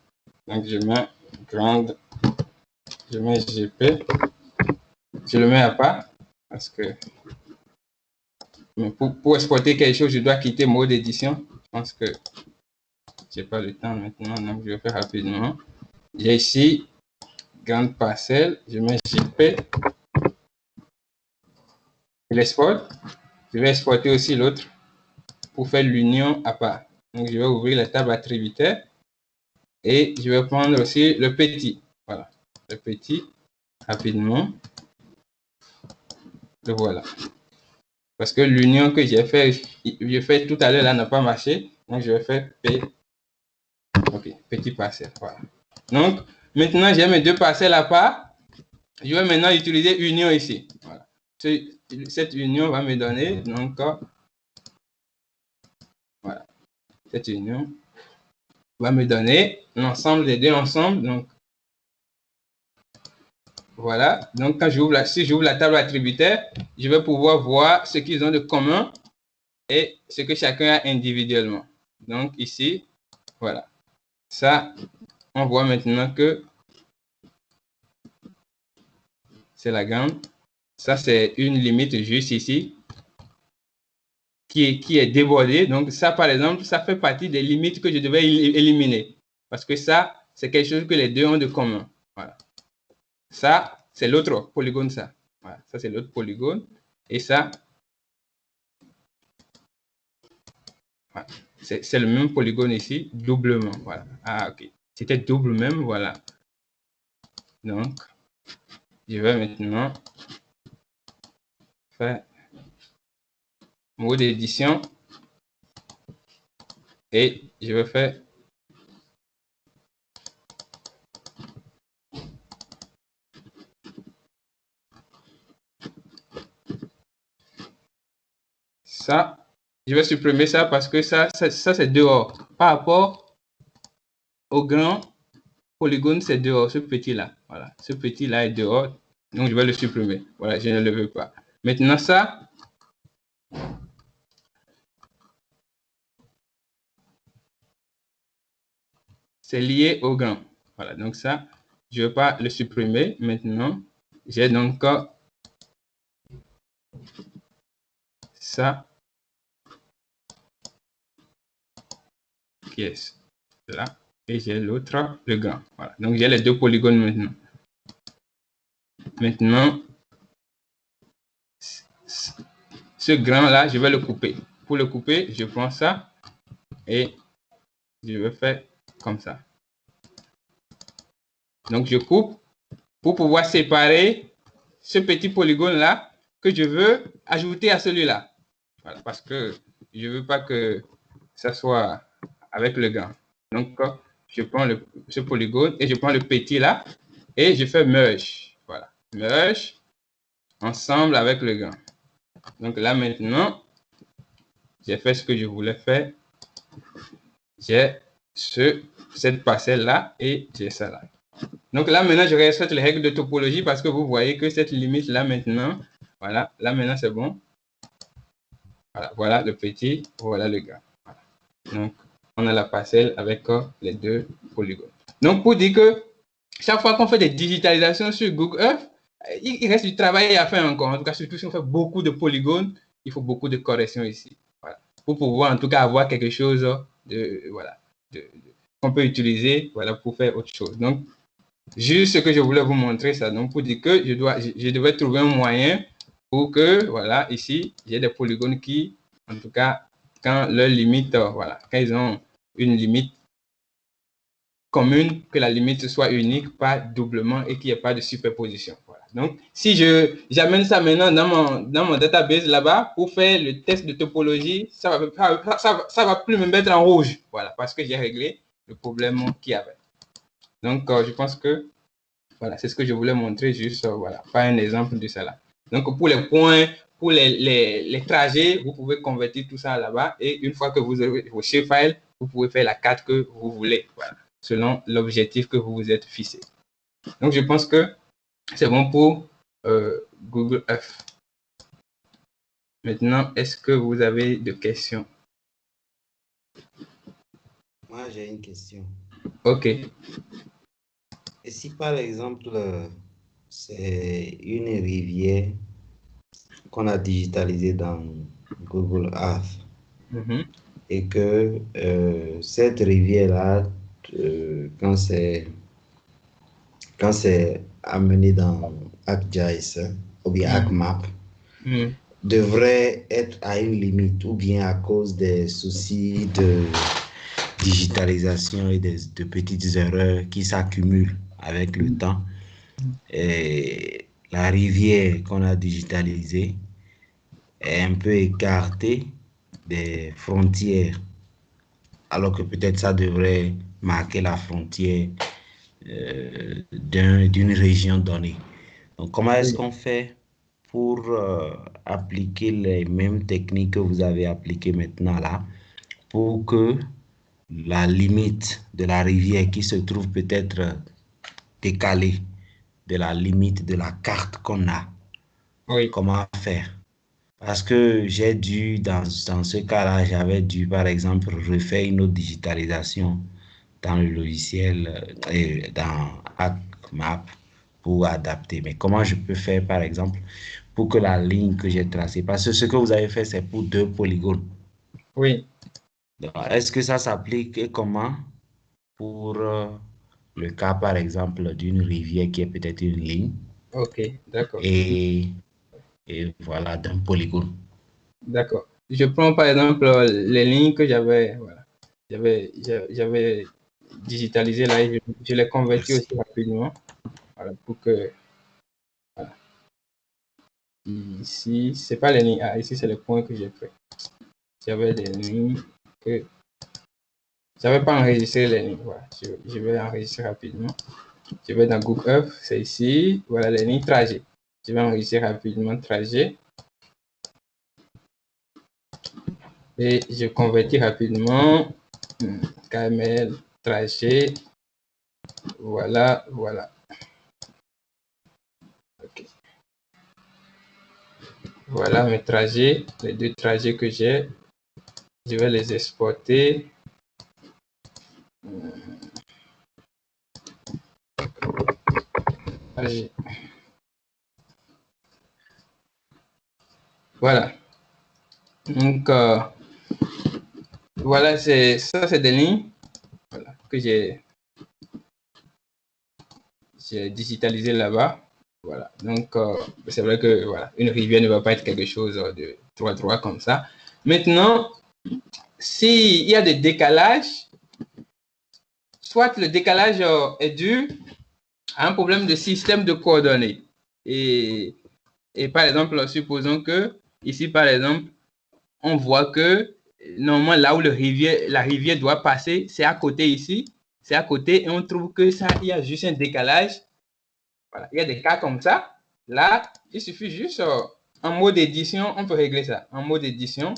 Donc, je mets grande, je mets GP, je le mets à part parce que mais pour exporter quelque chose, je dois quitter mode édition. Je pense que j'ai pas le temps maintenant, donc je vais faire rapidement. J'ai ici grande parcelle, je mets GP, je l'exporte. Je vais exporter aussi l'autre pour faire l'union à part. Donc, je vais ouvrir la table attributaire et je vais prendre aussi le petit. Voilà, le petit, rapidement. Le voilà. Parce que l'union que j'ai fait tout à l'heure là n'a pas marché. Donc, je vais faire P. OK, petit parcelle. Voilà. Donc, maintenant, j'ai mes deux parcelles à part. Je vais maintenant utiliser union ici. Voilà. Cette union va me donner, donc, voilà, cette union va me donner l'ensemble des deux ensemble. Donc, voilà. Donc, quand si j'ouvre la table attributaire, je vais pouvoir voir ce qu'ils ont de commun et ce que chacun a individuellement. Donc, ici, voilà. Ça, on voit maintenant que c'est la grande. Ça, c'est une limite juste ici qui est débordée. Donc, ça, par exemple, ça fait partie des limites que je devais éliminer. Parce que ça, c'est quelque chose que les deux ont de commun. Voilà. Ça, c'est l'autre polygone, ça. Voilà. Ça, c'est l'autre polygone. Et ça, voilà. C'est le même polygone ici, doublement. Voilà. Ah, OK. c'était double même, voilà. Donc, je vais maintenant faire mot d'édition et je vais faire ça. Je vais supprimer ça parce que ça c'est dehors. Par rapport au grand polygone, c'est dehors, ce petit-là. Voilà, ce petit-là est dehors. Donc, je vais le supprimer. Voilà, je ne le veux pas. Maintenant, ça, c'est lié au grand. Voilà, donc ça, je ne veux pas le supprimer. Maintenant, j'ai donc ça qui est là. Et j'ai l'autre, le grand. Voilà, donc j'ai les deux polygones maintenant. Maintenant, ce grand-là, je vais le couper. Pour le couper, je prends ça et je vais faire comme ça. Donc, je coupe pour pouvoir séparer ce petit polygone-là que je veux ajouter à celui-là. Voilà, parce que je ne veux pas que ça soit avec le grand. Donc, je prends ce polygone et je prends le petit là et je fais merge. Voilà, merge ensemble avec le grand. Donc là maintenant, j'ai fait ce que je voulais faire. J'ai cette parcelle là et j'ai ça là. Donc là maintenant, je respecte les règles de topologie parce que vous voyez que cette limite là maintenant, voilà, là maintenant c'est bon. Voilà, voilà le petit, voilà le grand. Voilà. Donc on a la parcelle avec les deux polygones. Donc pour dire que chaque fois qu'on fait des digitalisations sur Google Earth, il reste du travail à faire encore. En tout cas, surtout si on fait beaucoup de polygones, il faut beaucoup de corrections ici. Voilà. Pour pouvoir en tout cas avoir quelque chose voilà, qu'on peut utiliser voilà, pour faire autre chose. Donc, juste ce que je voulais vous montrer, ça. Donc, pour dire que je devais trouver un moyen pour que, voilà, ici, j'ai des polygones qui, en tout cas, quand leur limite, voilà, quand ils ont une limite commune, que la limite soit unique, pas doublement et qu'il n'y ait pas de superposition. Voilà. Donc, si j'amène ça maintenant dans mon database là-bas pour faire le test de topologie, ça va plus me mettre en rouge. Voilà, parce que j'ai réglé le problème qu'il y avait. Donc, je pense que voilà, c'est ce que je voulais montrer, juste voilà, pas un exemple de cela. Donc, pour les points, pour les trajets, vous pouvez convertir tout ça là-bas et une fois que vous avez vos shapefiles, vous pouvez faire la carte que vous voulez. Voilà, selon l'objectif que vous vous êtes fixé. Donc, je pense que c'est bon pour Google Earth. Maintenant, est-ce que vous avez des questions? Moi, j'ai une question. OK. Et si par exemple, c'est une rivière qu'on a digitalisée dans Google Earth et que cette rivière-là, quand c'est amené dans ArcGIS ou bien ArcMap, devrait être à une limite ou bien à cause des soucis de digitalisation et de petites erreurs qui s'accumulent avec le temps. Et la rivière qu'on a digitalisée est un peu écartée des frontières, alors que peut-être ça devrait marquer la frontière d'une région donnée. Donc, comment est-ce qu'on fait pour appliquer les mêmes techniques que vous avez appliquées maintenant là, pour que la limite de la rivière qui se trouve peut-être décalée de la limite de la carte qu'on a, comment faire? Parce que j'ai dû, dans ce cas-là, j'avais dû, par exemple, refaire une autre digitalisation dans le logiciel, dans ArcMap pour adapter. Mais comment je peux faire, par exemple, pour que la ligne que j'ai tracée, parce que ce que vous avez fait, c'est pour 2 polygones. Oui. Est-ce que ça s'applique et comment pour le cas, par exemple, d'une rivière qui est peut-être une ligne? OK, d'accord. Et voilà, d'un polygone. D'accord. Je prends par exemple les lignes que j'avais, voilà. J'avais digitalisé là et je l'ai converti aussi rapidement. Voilà, pour que voilà. Ici, c'est pas les lignes A, ici c'est le point que j'ai fait. J'avais des lignes que j'avais pas enregistré les lignes. Voilà, je vais enregistrer rapidement. Je vais dans Google Earth, c'est ici. Voilà les lignes trajet. Je vais enregistrer rapidement trajet. Et je convertis rapidement KML trajet. Voilà, voilà. Okay. Voilà mes trajets, les deux trajets que j'ai. Je vais les exporter. Voilà. Donc, voilà, ça, c'est des lignes voilà, que j'ai digitalisé là-bas. Voilà. Donc, c'est vrai que voilà, une rivière ne va pas être quelque chose de droit comme ça. Maintenant, s'il y a des décalages, soit le décalage est dû à un problème de système de coordonnées. Et par exemple, supposons que ici, par exemple, on voit que normalement, là où la rivière doit passer, c'est à côté ici. C'est à côté et on trouve que ça, il y a juste un décalage. Voilà. Il y a des cas comme ça. Là, il suffit juste en mode édition, on peut régler ça. En mode édition,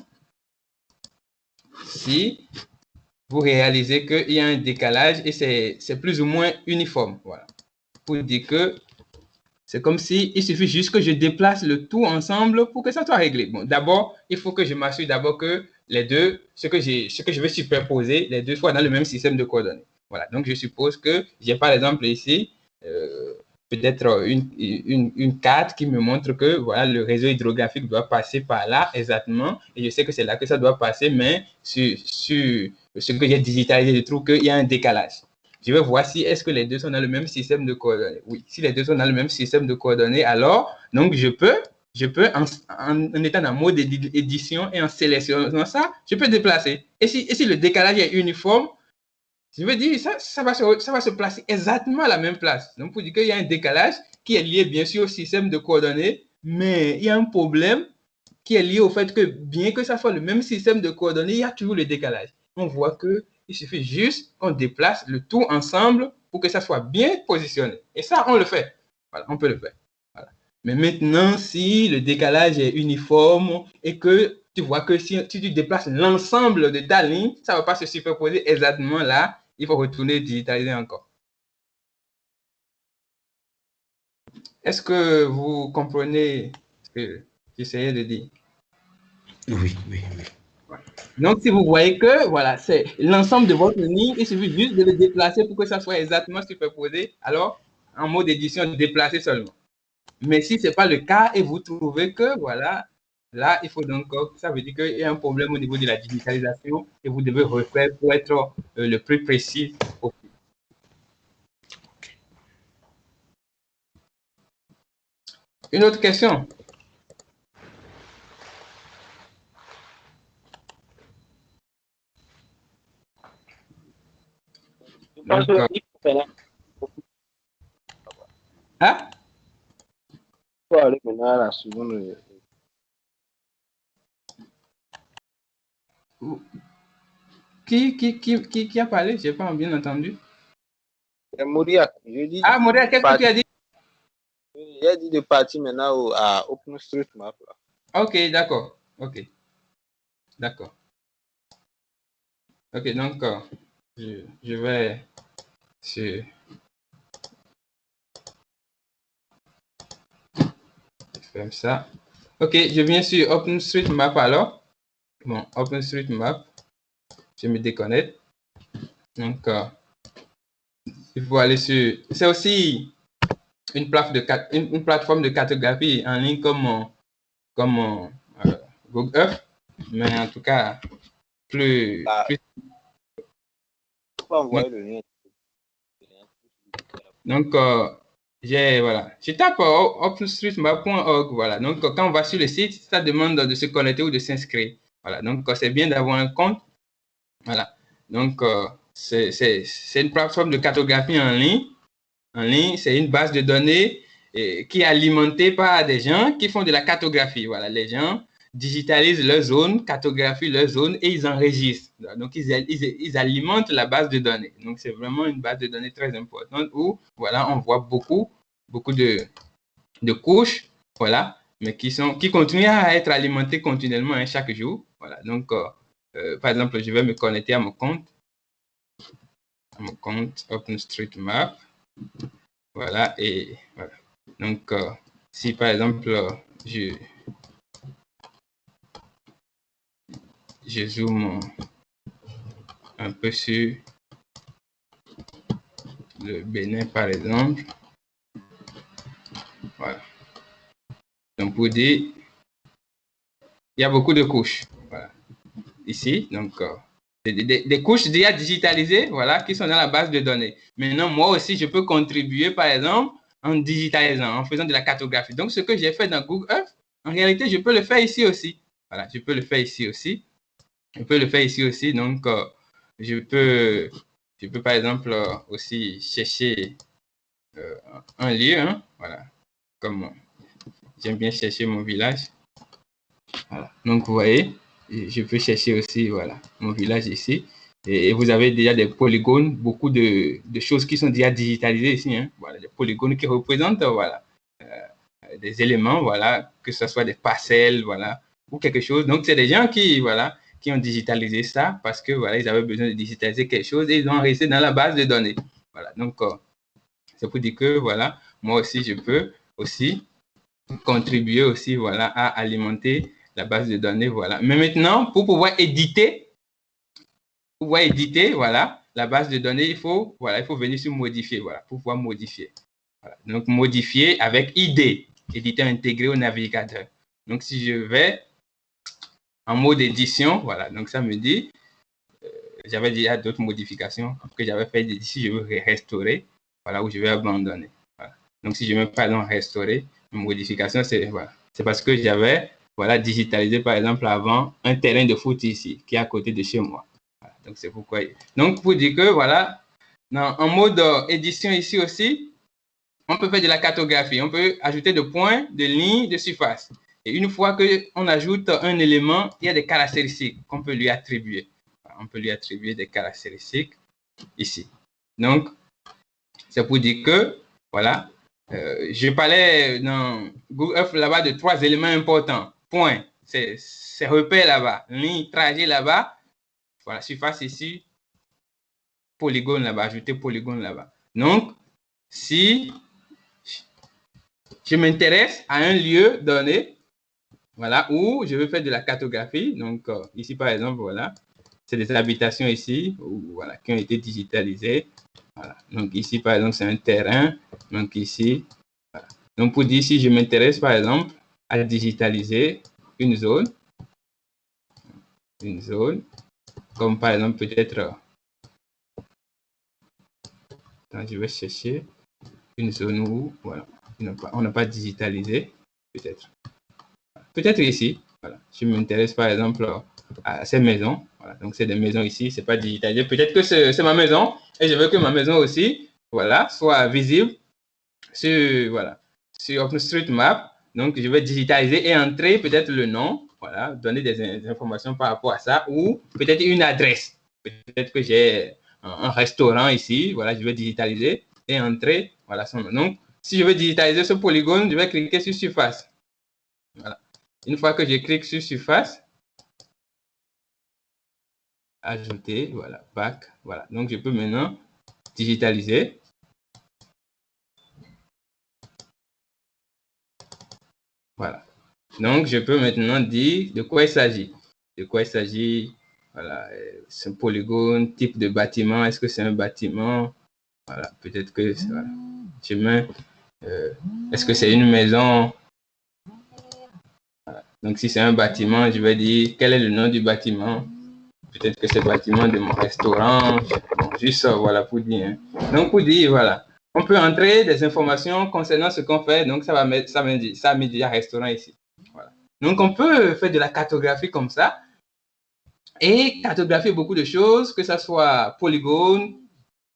si vous réalisez qu'il y a un décalage et c'est plus ou moins uniforme. Voilà. Pour dire que c'est comme si il suffit juste que je déplace le tout ensemble pour que ça soit réglé. Bon, d'abord, il faut que je m'assure d'abord que les deux, ce que je vais superposer, les deux soient dans le même système de coordonnées. Voilà. Donc, je suppose que j'ai par exemple ici peut-être une carte qui me montre que voilà, le réseau hydrographique doit passer par là exactement. Et je sais que c'est là que ça doit passer, mais sur ce que j'ai digitalisé, je trouve qu'il y a un décalage. Je vais voir si est-ce que les deux sont dans le même système de coordonnées. Oui, si les deux sont dans le même système de coordonnées, alors donc je peux en étant en mode édition et en sélectionnant ça, je peux déplacer. Et si le décalage est uniforme, je veux dire, ça va se placer exactement à la même place. Donc, pour dire qu'il y a un décalage qui est lié, bien sûr, au système de coordonnées, mais il y a un problème qui est lié au fait que, bien que ça soit le même système de coordonnées, il y a toujours le décalage. On voit qu'il suffit juste qu'on déplace le tout ensemble pour que ça soit bien positionné. Et ça, on le fait. Voilà, on peut le faire. Voilà. Mais maintenant, si le décalage est uniforme et que tu vois que si tu déplaces l'ensemble de ta ligne, ça ne va pas se superposer exactement là. Il faut retourner digitaliser encore. Est-ce que vous comprenez ce que j'essayais de dire? Oui, oui, oui. Donc, si vous voyez que voilà, c'est l'ensemble de votre ligne, il suffit juste de le déplacer pour que ça soit exactement superposé. Alors, en mode édition, déplacer seulement. Mais si ce n'est pas le cas et vous trouvez que voilà, là, il faut donc, ça veut dire qu'il y a un problème au niveau de la digitalisation et vous devez refaire pour être le plus précis possible. Une autre question? Donc, hein? Il faut aller maintenant à la seconde. Qui a parlé? Je n'ai pas bien entendu. Mauriac, je dis. Ah, Mauriac, qu'est-ce que tu as dit? Il a dit de partir maintenant à OpenStreetMap. Ok, d'accord. Ok. D'accord. Ok, donc, je vais sur... Comme ça. Ok, je viens sur OpenStreetMap alors. Bon, OpenStreetMap. Je me déconnecte. Donc, il faut aller sur... C'est aussi une plateforme de cartographie en ligne comme Google Earth. Mais en tout cas, plus... Pas envoyer le lien. Donc, voilà. Je tape openstreetmap.org. Voilà. Donc, quand on va sur le site, ça demande de se connecter ou de s'inscrire. Voilà. Donc, c'est bien d'avoir un compte. Voilà. Donc, c'est une plateforme de cartographie en ligne. En ligne, c'est une base de données qui est alimentée par des gens qui font de la cartographie. Voilà, les gens digitalisent leur zone, cartographient leur zone et ils enregistrent. Donc, ils alimentent la base de données. Donc, c'est vraiment une base de données très importante où, voilà, on voit beaucoup de couches, voilà, mais qui continuent à être alimentées continuellement, hein, chaque jour. Voilà, donc, par exemple, je vais me connecter à mon compte OpenStreetMap. Voilà, et voilà. Donc, si par exemple, je zoome un peu sur le Bénin, par exemple. Voilà. Donc, pour dire, il y a beaucoup de couches. Voilà. Ici, donc, des couches déjà digitalisées, voilà, qui sont dans la base de données. Maintenant, moi aussi, je peux contribuer, par exemple, en digitalisant, en faisant de la cartographie. Donc, ce que j'ai fait dans Google Earth, en réalité, je peux le faire ici aussi. Voilà, je peux le faire ici aussi. Je peux le faire ici aussi. Donc, je peux par exemple aussi chercher un lieu. Hein, voilà, comme j'aime bien chercher mon village. Voilà. Donc, vous voyez, je peux chercher aussi, voilà, mon village ici. Et vous avez déjà des polygones, beaucoup de choses qui sont déjà digitalisées ici. Hein. Voilà, des polygones qui représentent, voilà, des éléments, voilà, que ce soit des parcelles, voilà, ou quelque chose. Donc, c'est des gens qui, voilà, qui ont digitalisé ça parce que, voilà, ils avaient besoin de digitaliser quelque chose et ils ont enregistré dans la base de données. Voilà, donc, c'est pour dire que, voilà, moi aussi, je peux aussi contribuer aussi, voilà, à alimenter la base de données, voilà. Mais maintenant, pour pouvoir éditer, voilà, la base de données, il faut venir sur modifier, voilà, pour pouvoir modifier. Voilà. Donc, modifier avec ID, éditeur intégré au navigateur. Donc, si je vais en mode édition, voilà, donc ça me dit, j'avais déjà d'autres modifications que j'avais fait ici, je veux restaurer, voilà, où je vais abandonner. Voilà. Donc, si je mets par exemple restaurer, une modification, c'est voilà, parce que j'avais voilà, digitalisé par exemple avant un terrain de foot ici, qui est à côté de chez moi. Voilà. Donc, c'est pourquoi. Donc, pour dire que voilà, en mode édition ici aussi, on peut faire de la cartographie, on peut ajouter des points, des lignes, de surface. Et une fois qu'on ajoute un élément, il y a des caractéristiques qu'on peut lui attribuer. On peut lui attribuer des caractéristiques ici. Donc, c'est pour dire que, voilà, je parlais dans Google Earth là-bas de 3 éléments importants. Point, c'est repère là-bas, ligne, trajet là-bas, voilà, surface ici, polygone là-bas, ajouter polygone là-bas. Donc, si je m'intéresse à un lieu donné, voilà, où je veux faire de la cartographie. Donc, ici, par exemple, voilà, c'est des habitations ici, voilà, qui ont été digitalisées. Voilà. Donc, ici, par exemple, c'est un terrain. Donc, ici, voilà. Donc, pour dire si je m'intéresse, par exemple, à digitaliser une zone, comme par exemple, peut-être, je vais chercher une zone où, voilà, on n'a pas digitalisé, peut-être. Peut-être ici, voilà. Je m'intéresse par exemple à ces maisons. Voilà. Donc, c'est des maisons ici, c'est pas digitalisé. Peut-être que c'est ma maison et je veux que ma maison aussi, voilà, soit visible sur, voilà, sur OpenStreetMap. Donc, je vais digitaliser et entrer peut-être le nom, voilà, donner des informations par rapport à ça ou peut-être une adresse. Peut-être que j'ai un restaurant ici, voilà, je vais digitaliser et entrer, voilà, son nom. Donc, si je veux digitaliser ce polygone, je vais cliquer sur surface. Voilà. Une fois que je clique sur surface, ajouter, voilà, back, voilà. Donc, je peux maintenant digitaliser. Voilà. Donc, je peux maintenant dire de quoi il s'agit. De quoi il s'agit, voilà, c'est un polygone, type de bâtiment, est-ce que c'est un bâtiment? Voilà, peut-être que, voilà, je mets, est-ce que c'est une maison? Voilà. Donc, si c'est un bâtiment, je vais dire quel est le nom du bâtiment. Peut-être que c'est le bâtiment de mon restaurant. Bon, juste voilà pour dire. Hein. Donc pour dire, voilà, on peut entrer des informations concernant ce qu'on fait. Donc ça met déjà restaurant ici. Voilà. Donc on peut faire de la cartographie comme ça. et cartographier beaucoup de choses, que ce soit polygone,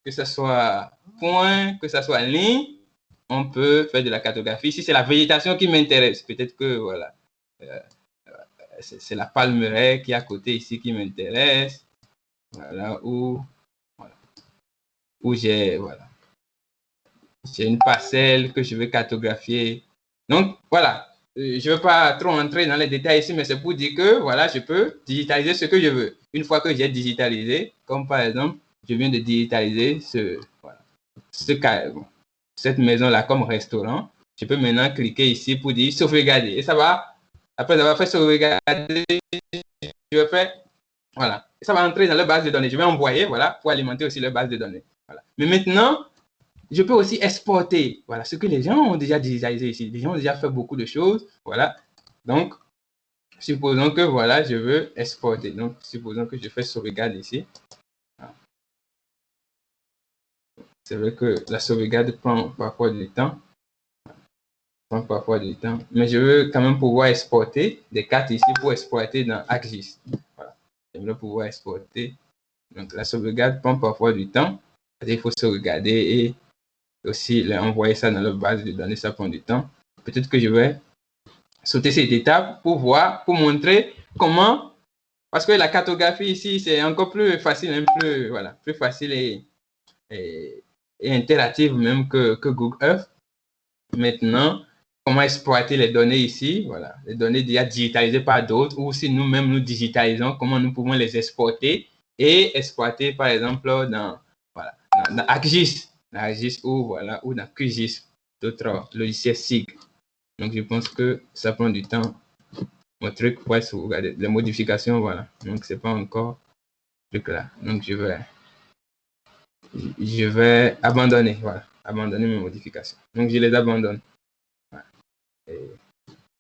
que ce soit point, que ce soit ligne. On peut faire de la cartographie. Si c'est la végétation qui m'intéresse, peut-être que voilà, c'est la palmeraie qui est à côté ici qui m'intéresse. Voilà, voilà, où j'ai voilà, j'ai une parcelle que je veux cartographier. Donc voilà, je ne veux pas trop entrer dans les détails ici, mais c'est pour dire que voilà, je peux digitaliser ce que je veux. Une fois que j'ai digitalisé, comme par exemple, je viens de digitaliser cette maison-là comme restaurant, je peux maintenant cliquer ici pour dire sauvegarder. Et ça va, après avoir fait sauvegarder, je vais faire, voilà. Et ça va entrer dans la base de données. Je vais envoyer, voilà, pour alimenter aussi la base de données. Voilà. Mais maintenant, je peux aussi exporter, voilà, ce que les gens ont déjà digitalisé ici. Les gens ont déjà fait beaucoup de choses, voilà. Donc, supposons que, voilà, je veux exporter. Donc, supposons que je fais sauvegarde ici. C'est vrai que la sauvegarde prend parfois du temps. Mais je veux quand même pouvoir exporter des cartes ici pour exporter dans ArcGIS. Voilà. J'aimerais pouvoir exporter. Donc, la sauvegarde prend parfois du temps. Il faut sauvegarder et aussi envoyer ça dans la base de données, ça prend du temps. Peut-être que je vais sauter cette étape pour voir, pour montrer comment, parce que la cartographie ici, c'est encore plus facile, plus facile et interactive même que Google Earth. Maintenant, comment exploiter les données ici, voilà, les données déjà digitalisées par d'autres, ou si nous-mêmes nous digitalisons, comment nous pouvons les exporter et exploiter, par exemple, dans ArcGIS, ou dans QGIS, d'autres logiciels SIG. Donc, je pense que ça prend du temps. Mon truc pour sauvegarder les modifications, voilà. Donc, c'est pas encore ce truc là. Donc, je vais abandonner, voilà, abandonner mes modifications. Donc, je les abandonne. Voilà. Et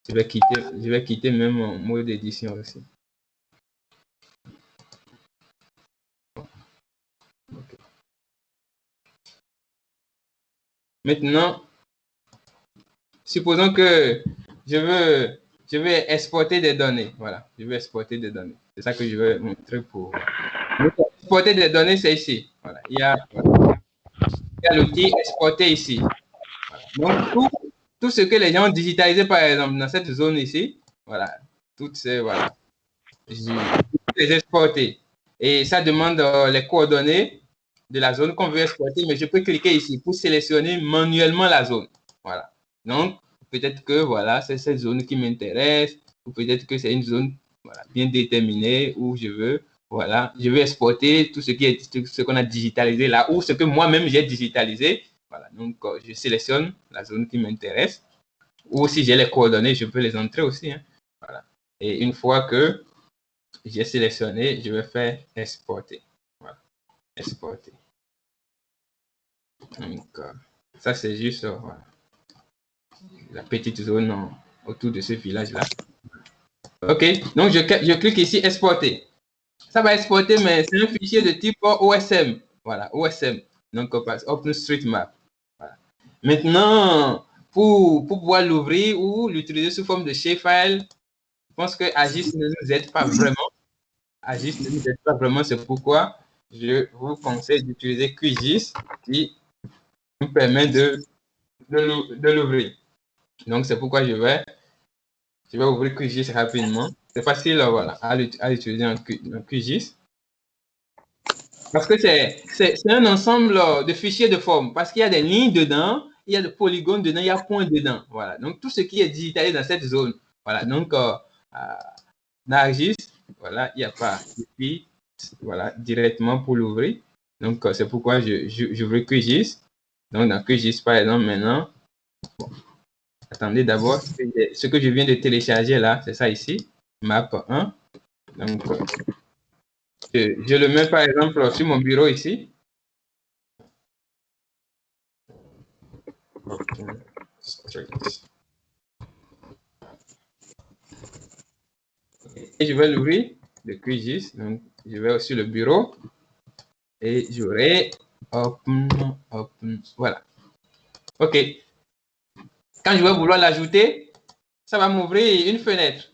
je vais quitter même mon mode d'édition aussi. Okay. Maintenant, supposons que je vais exporter des données. Voilà, je vais exporter des données. C'est ça que je vais montrer pour exporter des données, c'est ici. Voilà, il y a l'outil exporter ici. Voilà. Donc, tout ce que les gens ont digitalisé, par exemple, dans cette zone ici, voilà, toutes ces, voilà, je les exporter. Et ça demande les coordonnées de la zone qu'on veut exporter, mais je peux cliquer ici pour sélectionner manuellement la zone. Voilà. Donc, peut-être que, voilà, c'est cette zone qui m'intéresse, ou peut-être que c'est une zone, voilà, bien déterminée où je veux, voilà, je veux exporter tout ce qu'on a digitalisé là, ou ce que moi-même j'ai digitalisé. Voilà, donc je sélectionne la zone qui m'intéresse, ou si j'ai les coordonnées, je peux les entrer aussi. Hein. Voilà. Et une fois que j'ai sélectionné, je vais faire exporter. Voilà, exporter. Donc, ça c'est juste voilà, la petite zone autour de ce village-là. Ok, donc je clique ici exporter. Ça va exporter, mais c'est un fichier de type OSM. Voilà, OSM. Donc, OpenStreetMap. Voilà. Maintenant, pour pouvoir l'ouvrir ou l'utiliser sous forme de shapefile, je pense que ArcGIS ne nous aide pas vraiment. ArcGIS ne nous aide pas vraiment, c'est pourquoi je vous conseille d'utiliser QGIS qui nous permet de l'ouvrir. Donc, c'est pourquoi je vais ouvrir QGIS rapidement. C'est facile voilà, à l'utiliser en QGIS. Parce que c'est un ensemble de fichiers de forme. Parce qu'il y a des lignes dedans, il y a des polygones dedans, il y a points dedans. Voilà. Donc, tout ce qui est digitalisé dans cette zone. Voilà. Donc, dans ArcGIS, voilà, il n'y a pas. Et puis, voilà, directement pour l'ouvrir. Donc, c'est pourquoi j'ouvre QGIS. Donc, dans QGIS, par exemple, maintenant, bon, attendez d'abord, ce que je viens de télécharger là, c'est ça ici, map 1. Donc, je le mets par exemple sur mon bureau ici. Et je vais l'ouvrir, le QGIS. Donc, je vais sur le bureau et j'aurai open, voilà. OK. Quand je vais vouloir l'ajouter, ça va m'ouvrir une fenêtre.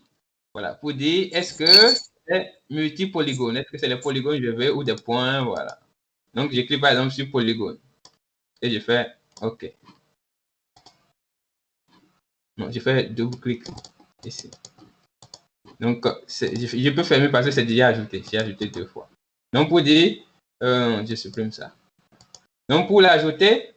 Voilà, pour dire est-ce que c'est multipolygone. Est-ce que c'est les polygones que je veux ou des points? Voilà. Donc, je clique par exemple sur polygone et je fais OK. Non, je fais double-clic ici. Donc, je peux fermer parce que c'est déjà ajouté. J'ai ajouté 2 fois. Donc, pour dire, je supprime ça. Donc, pour l'ajouter,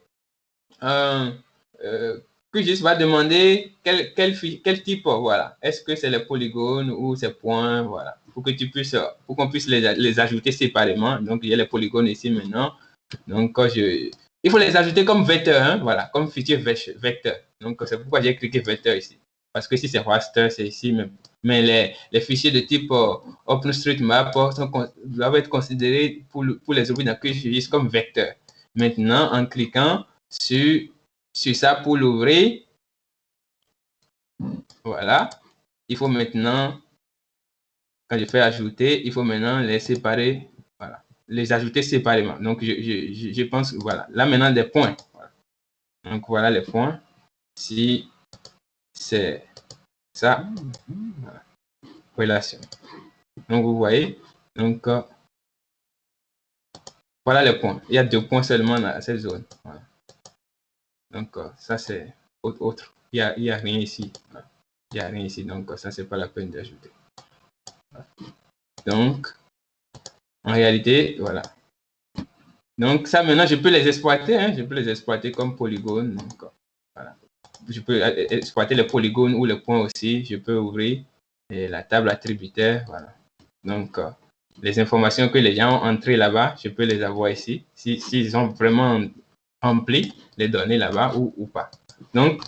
QGIS va demander quel type, voilà. Est-ce que c'est les polygones ou ces points, voilà. Pour qu'on puisse les ajouter séparément. Donc, il y a les polygones ici maintenant. Donc, il faut les ajouter comme vecteur, hein, voilà, comme fichier vecteur. Donc, c'est pourquoi j'ai cliqué vecteur ici. Parce que si c'est raster, c'est ici même. Mais les fichiers de type OpenStreetMap doivent être considérés pour les objets dans QGIS comme vecteur. Maintenant, en cliquant sur ça pour l'ouvrir, voilà, il faut maintenant, quand je fais ajouter, il faut maintenant les séparer, voilà, les ajouter séparément. Donc, je pense, voilà, là maintenant des points. Voilà. Donc, voilà les points. Si c'est ça, voilà, relation. Donc, vous voyez, donc, voilà les points. Il y a 2 points seulement dans cette zone. Voilà. Donc, ça, c'est autre. Il y a rien ici. Voilà. Il n'y a rien ici. Donc, ça, c'est pas la peine d'ajouter. Voilà. Donc, en réalité, voilà. Donc, ça, maintenant, je peux les exploiter. Hein, je peux les exploiter comme polygones. Donc, voilà. Je peux exploiter les polygones ou les points aussi. Je peux ouvrir la table attributaire. Voilà. Donc, les informations que les gens ont entrées là-bas, je peux les avoir ici. S'ils ont vraiment rempli les données là-bas ou pas. Donc,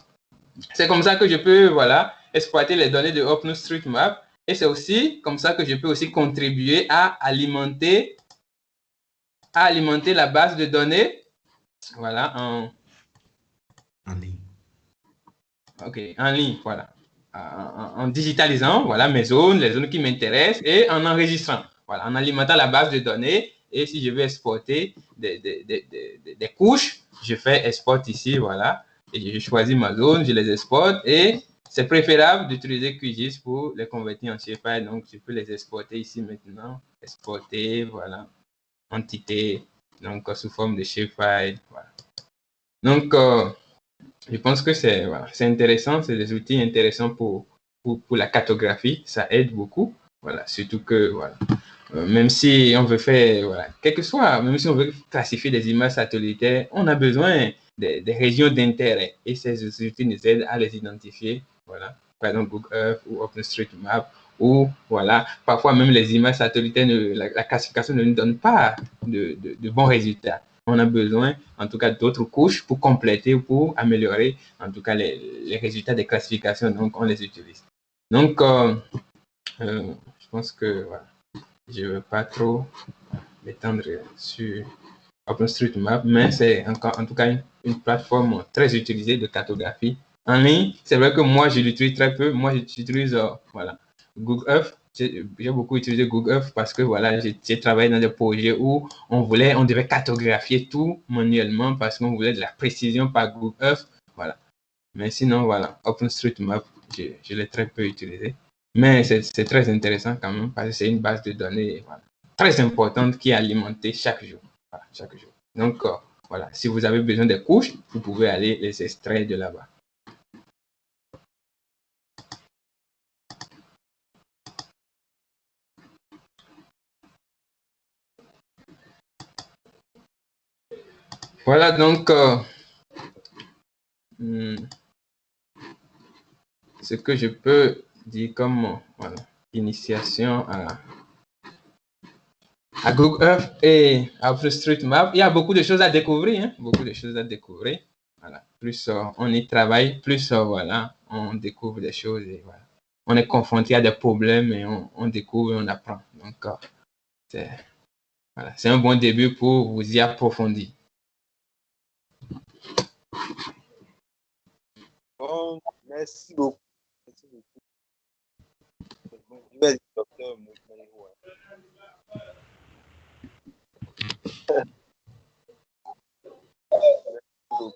c'est comme ça que je peux, voilà, exploiter les données de OpenStreetMap. Et c'est aussi comme ça que je peux aussi contribuer à alimenter la base de données, voilà, en ligne. OK, en ligne, voilà. En digitalisant, voilà, mes zones, les zones qui m'intéressent et en enregistrant, voilà, en alimentant la base de données. Et si je veux exporter des couches, je fais export ici, voilà, et je choisis ma zone, je les exporte et c'est préférable d'utiliser QGIS pour les convertir en shapefile. Donc, je peux les exporter ici maintenant, exporter, voilà, entité, donc sous forme de shapefile, voilà. Donc, je pense que c'est voilà, intéressant, c'est des outils intéressants pour la cartographie, ça aide beaucoup, voilà, surtout que voilà, même si on veut faire, voilà, quel que soit, même si on veut classifier des images satellitaires, on a besoin des régions d'intérêt et ces outils nous aident à les identifier, voilà, par exemple Google Earth ou OpenStreetMap ou voilà, parfois même les images satellitaires, la classification ne nous donne pas de bons résultats. On a besoin, en tout cas, d'autres couches pour compléter ou pour améliorer, en tout cas, les résultats des classifications. Donc, on les utilise. Donc, je pense que voilà, je ne veux pas trop m'étendre sur OpenStreetMap, mais c'est encore, en tout cas, une plateforme très utilisée de cartographie en ligne. C'est vrai que moi, je l'utilise très peu. Moi, j'utilise voilà, Google Earth. J'ai beaucoup utilisé Google Earth parce que voilà, j'ai travaillé dans des projets où on devait cartographier tout manuellement parce qu'on voulait de la précision par Google Earth. Voilà. Mais sinon, voilà, OpenStreetMap, je l'ai très peu utilisé. Mais c'est très intéressant quand même parce que c'est une base de données voilà, très importante qui est alimentée chaque jour. Voilà, chaque jour. Donc, voilà, si vous avez besoin de couches, vous pouvez aller les extraire de là-bas. Voilà donc ce que je peux dire comme voilà, initiation à Google Earth et à OpenStreetMap. Il y a beaucoup de choses à découvrir, hein, beaucoup de choses à découvrir. Voilà. Plus on y travaille, plus voilà, on découvre des choses et voilà. On est confronté à des problèmes et on découvre et on apprend. Donc, c'est un bon début pour vous y approfondir. Bon, merci beaucoup. Merci beaucoup. Je vais dire docteur Moukmane. Merci beaucoup.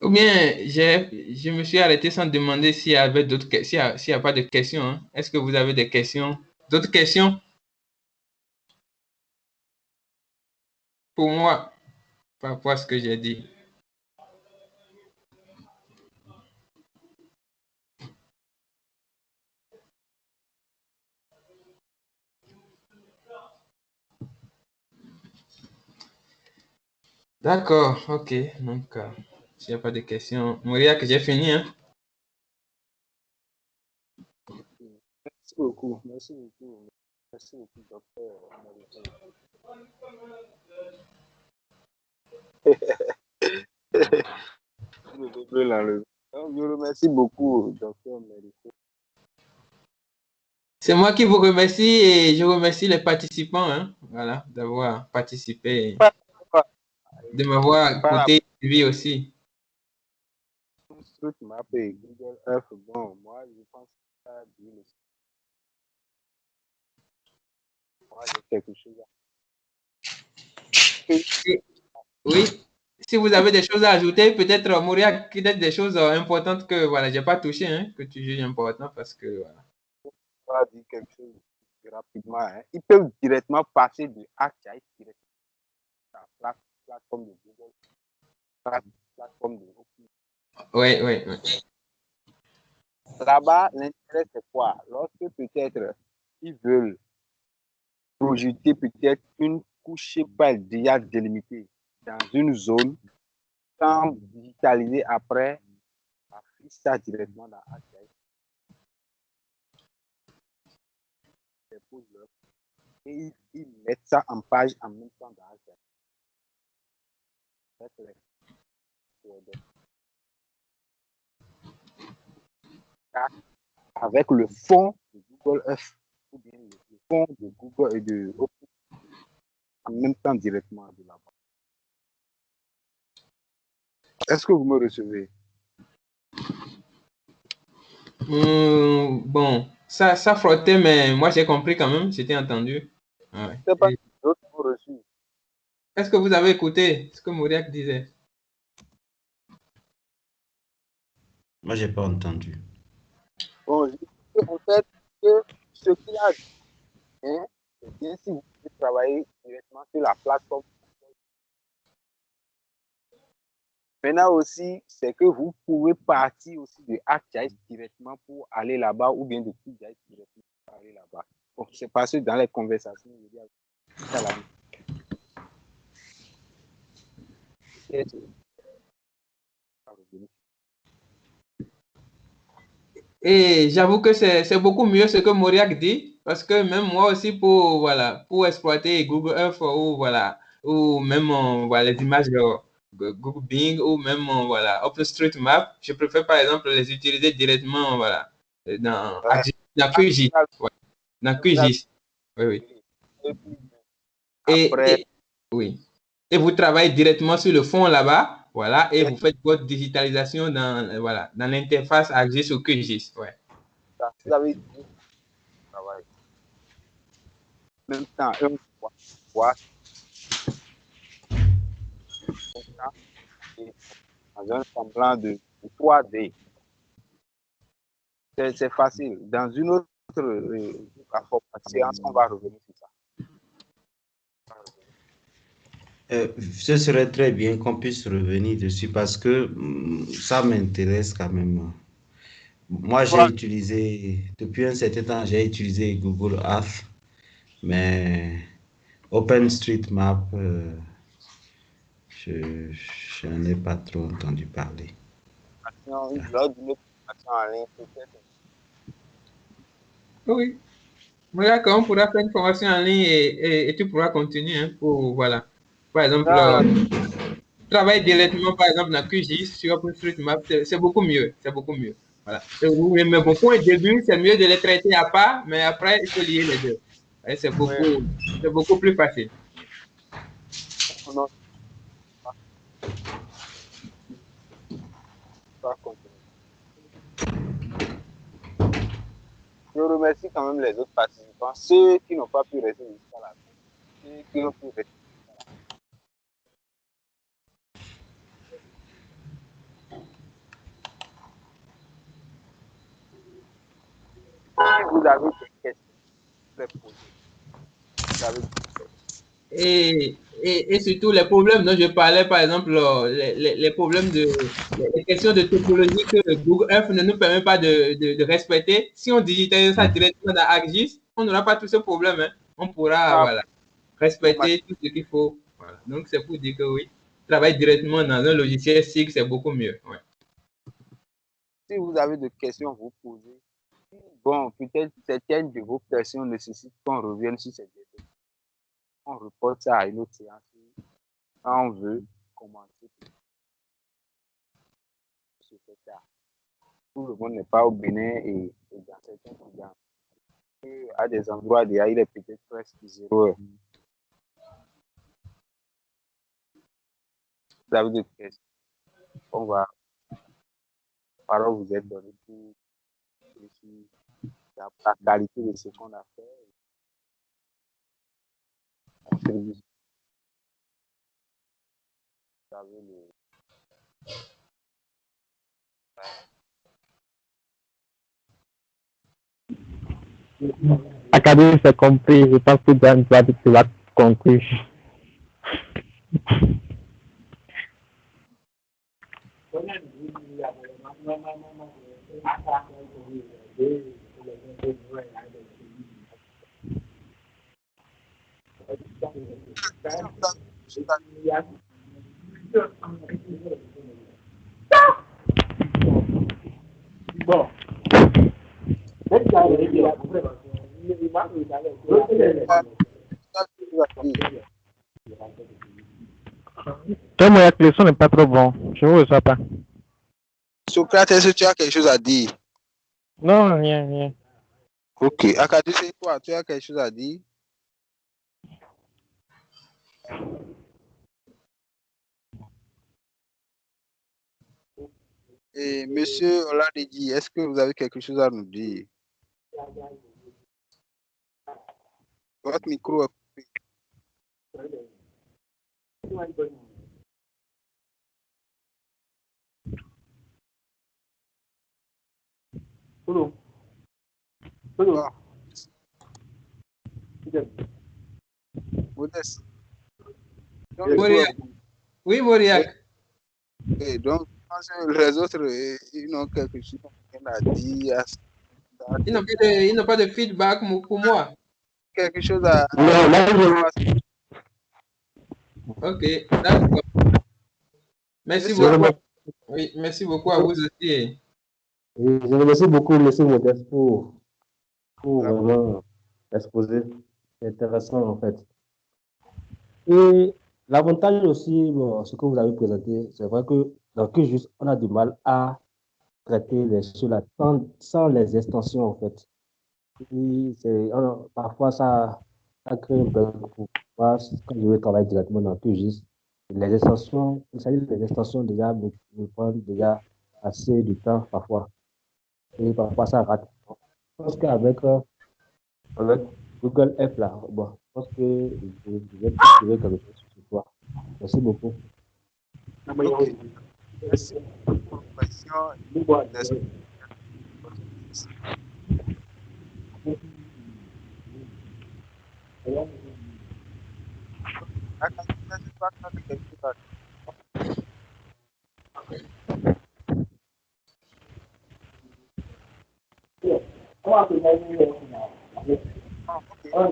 Ou bien, je me suis arrêté sans demander s'il y avait s'il y a pas de questions, hein. Est-ce que vous avez des questions? D'autres questions pour moi par rapport à ce que j'ai dit? D'accord, ok. Donc, s'il n'y a pas de questions, Moria, que j'ai fini, hein? Merci beaucoup. Merci beaucoup. Merci beaucoup, docteur. Je peux l'enlever. Donc, je remercie beaucoup, docteur Mérité. C'est moi qui vous remercie et je remercie les participants, hein, voilà, d'avoir participé, Pas, pas, de m'avoir pas la écouté, lui aussi. truc m'a fait Google Earth. Bon, moi, je pense que ça a dit le- moi, j'ai quelque chose à faire. Oui, si vous avez des choses à ajouter, peut-être, Moria, peut-être des choses importantes que, voilà, j'ai pas touché, hein, que tu juges important parce que, voilà. Pas dire quelque chose rapidement. Hein. Ils peuvent directement passer de ArcGIS directement à la plateforme de Google, la plateforme de Google. Oui, oui, oui. Là-bas, l'intérêt, c'est quoi? Lorsque peut-être ils veulent projeter peut-être une couche pas déjà délimitée dans une zone, sans digitaliser après, affiche ça directement dans ArcGIS. Et ils mettent ça en page en même temps dans ArcGIS. Avec le fond de Google Earth ou bien le fond de Google et de en même temps directement de là-bas. Est-ce que vous me recevez? Bon, ça frottait, mais moi j'ai compris quand même, j'étais entendu. Ouais. Je ne sais pas si d'autres m'ont reçu. Est-ce que vous avez écouté ce que Mouriac disait? Moi, j'ai pas entendu. Bon, je dis en fait que ce qu'il a dit, hein, c'est bien si vous pouvez travailler directement sur la plateforme. Maintenant aussi, c'est que vous pouvez partir aussi de ArcGIS directement pour aller là-bas ou bien de QGIS directement pour aller là-bas. Bon, c'est parce que dans les conversations, je dis à la Et j'avoue que c'est beaucoup mieux ce que Mauriac dit, parce que même moi aussi, pour, voilà, pour exploiter Google Earth ou, voilà, ou même voilà, les images de Google Bing ou même voilà, OpenStreetMap, je préfère par exemple les utiliser directement voilà, dans QGIS. Ouais, dans QGIS. Oui, oui. Et, après, et- oui. Et vous travaillez directement sur le fond là-bas, voilà, et vous faites votre digitalisation dans, voilà, dans l'interface ArcGIS ou QGIS. Ouais. vous avez dit travail. En même temps, on voit dans un semblant de 3D. C'est facile. Dans une autre séance, on va revenir sur ça. Ce serait très bien qu'on puisse revenir dessus parce que ça m'intéresse quand même. Moi, j'ai Voilà. utilisé, depuis un certain temps, j'ai utilisé Google Earth, mais OpenStreetMap, je n'en ai pas trop entendu parler. Lors d'une formation en ligne, peut-être. Oui. Voilà, on pourra faire une formation en ligne et tu pourras continuer hein, pour, voilà. Par exemple, Là, travailler directement, par exemple, dans QGIS sur OpenStreetMap, c'est beaucoup mieux. C'est beaucoup mieux. Voilà. Oui, mais bon, pour un début, c'est mieux de les traiter à part, mais après, il faut lier les deux. Et ouais, c'est beaucoup plus facile. on va continuer. Je remercie quand même les autres participants, ceux qui n'ont pas pu rester jusqu'à la fin, ceux qui ont pu rester. vous avez des questions, vous les posez. Vous avez des questions. Et surtout les problèmes dont je parlais, par exemple, les problèmes les questions de topologie que Google Earth ne nous permet pas de respecter. Si on digitalise ça directement dans ArcGIS, on n'aura pas tous ces problèmes, hein. On pourra, Ah, voilà, respecter tout ce qu'il faut. Voilà. Donc, c'est pour dire que oui, travailler directement dans un logiciel SIG, c'est beaucoup mieux. Ouais. si vous avez des questions, vous posez. Bon, peut-être certaines de vos questions nécessitent qu'on revienne sur ces détails. On reporte ça à une autre séance quand on veut commencer. Sur cette tard. Tout le monde n'est pas au Bénin et dans certains programmes. À des endroits, il est peut-être presque 0 heure. Vous avez des questions. On va, par vous êtes donné pour la qualité de ce qu'on a fait. Vous avez le. Académie, c'est compris. Je pense que Dan tu l'as compris. Bon. Toi, mon le son n'est pas trop bon. Je ne vois pas. Socrate, est-ce que tu as quelque chose à dire? Non, rien, rien. Ok. Akadu, c'est toi. Tu as quelque chose à dire? Et monsieur Oladiji, est-ce que vous avez quelque chose à nous dire? Votre micro est coupé. Bon. Modeste. Donc, Oui, Mauriac. et donc, je pense que les autres, ils n'ont quelque chose à dire. Ils n'ont pas de feedback pour moi. Quelque chose à. Non, là, je... Ok, d'accord. Merci beaucoup. Oui, merci beaucoup à vous aussi. Et je remercie beaucoup M. Modeste pour vraiment exposer. C'est intéressant en fait. Et l'avantage aussi, bon, ce que vous avez présenté, c'est vrai que dans QGIS, on a du mal à traiter les choses là sans les extensions en fait. Et parfois, ça crée un bug pour moi quand je veux travailler directement dans QGIS. Les extensions, il s'agit des extensions déjà me prennent déjà assez de temps parfois. Et parfois, ça rate. Je pense qu'avec avec Google F, là, bon, je pense que je vais trouver quelque chose sur toi. Merci beaucoup. Okay. Merci pour vos questions.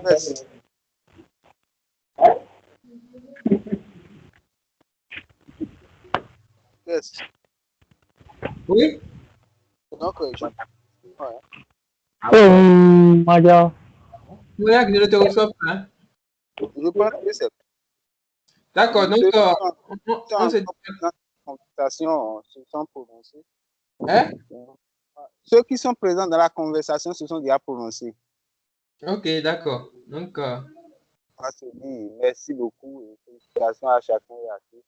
Yes. Yes. Oui? Donc, Maria. Mauriac, je ne te reçois pas. Hein? je pense que c'est. D'accord, donc on se dit. Conversation se sont prononcés. Hein? Ceux qui sont présents dans la conversation se sont déjà prononcés. Ok, d'accord. Donc, merci beaucoup et félicitations à chacun et à tous.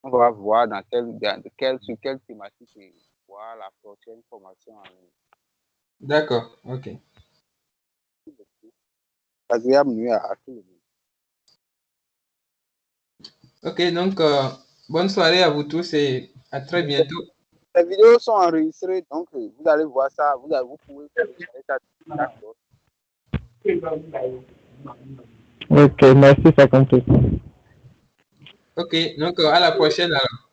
On va voir sur quelle thématique et voir la prochaine formation en ligne. D'accord, ok. Agréable nuit à tout le monde. Ok, donc, bonne soirée à vous tous et à très bientôt. Les vidéos sont enregistrées, donc vous allez voir ça, vous pouvez télécharger ça. D'accord. Ok, merci, c'est compris. Ok, donc à la prochaine alors.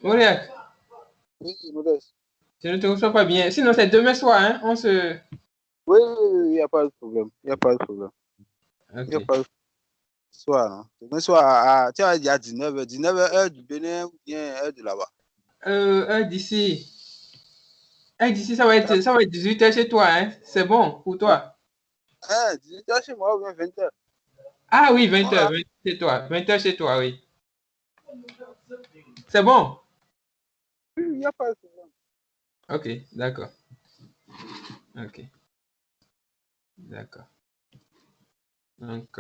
Mauriac, Oui, Modeste. je ne te reçois pas bien. Sinon, c'est demain soir, hein? On se. Oui, il n'y a pas de problème. Il n'y a pas de problème. Il n'y a Ok. pas de soir. Hein. Demain soir, tu as dit à 19h, 19h, heure du Bénin ou bien heure de là-bas. Heure d'ici. Heure d'ici, ça va être 18h chez toi, hein? C'est bon pour toi? 18h chez moi ou bien 20h. Ah oui, 20h, Voilà. 20h chez toi. 20h chez toi, oui. C'est bon? Oui, il n'y a pas de problème. Ok, d'accord. Ok, d'accord. Donc,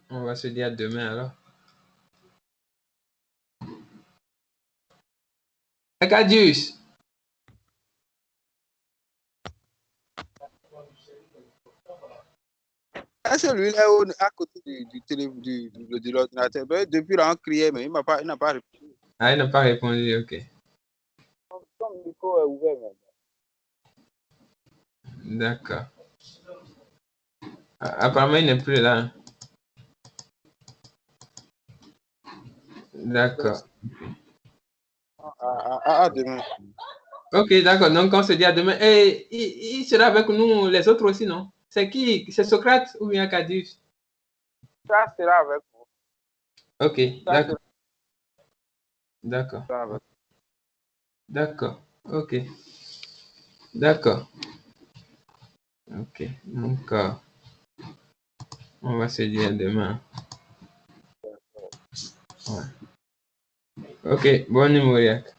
on va se dire à demain alors. Acadius. Celui-là à côté de l'ordinateur. Depuis là, on criait, mais il n'a pas répondu. Ah, il n'a pas répondu, ok. Son micro est ouvert maintenant. D'accord. Apparemment, il n'est plus là. Hein. D'accord. À demain. Ok, d'accord. Donc, on se dit à demain. Et il sera avec nous, les autres aussi, non? C'est qui? C'est Socrate ou bien Acadius? Ça sera avec vous. Ok, Ça d'accord. D'accord. sera avec D'accord. Ok. D'accord. Ok. Donc, on va se dire demain. Ouais. Ok. Bonne nuit, Mauriac.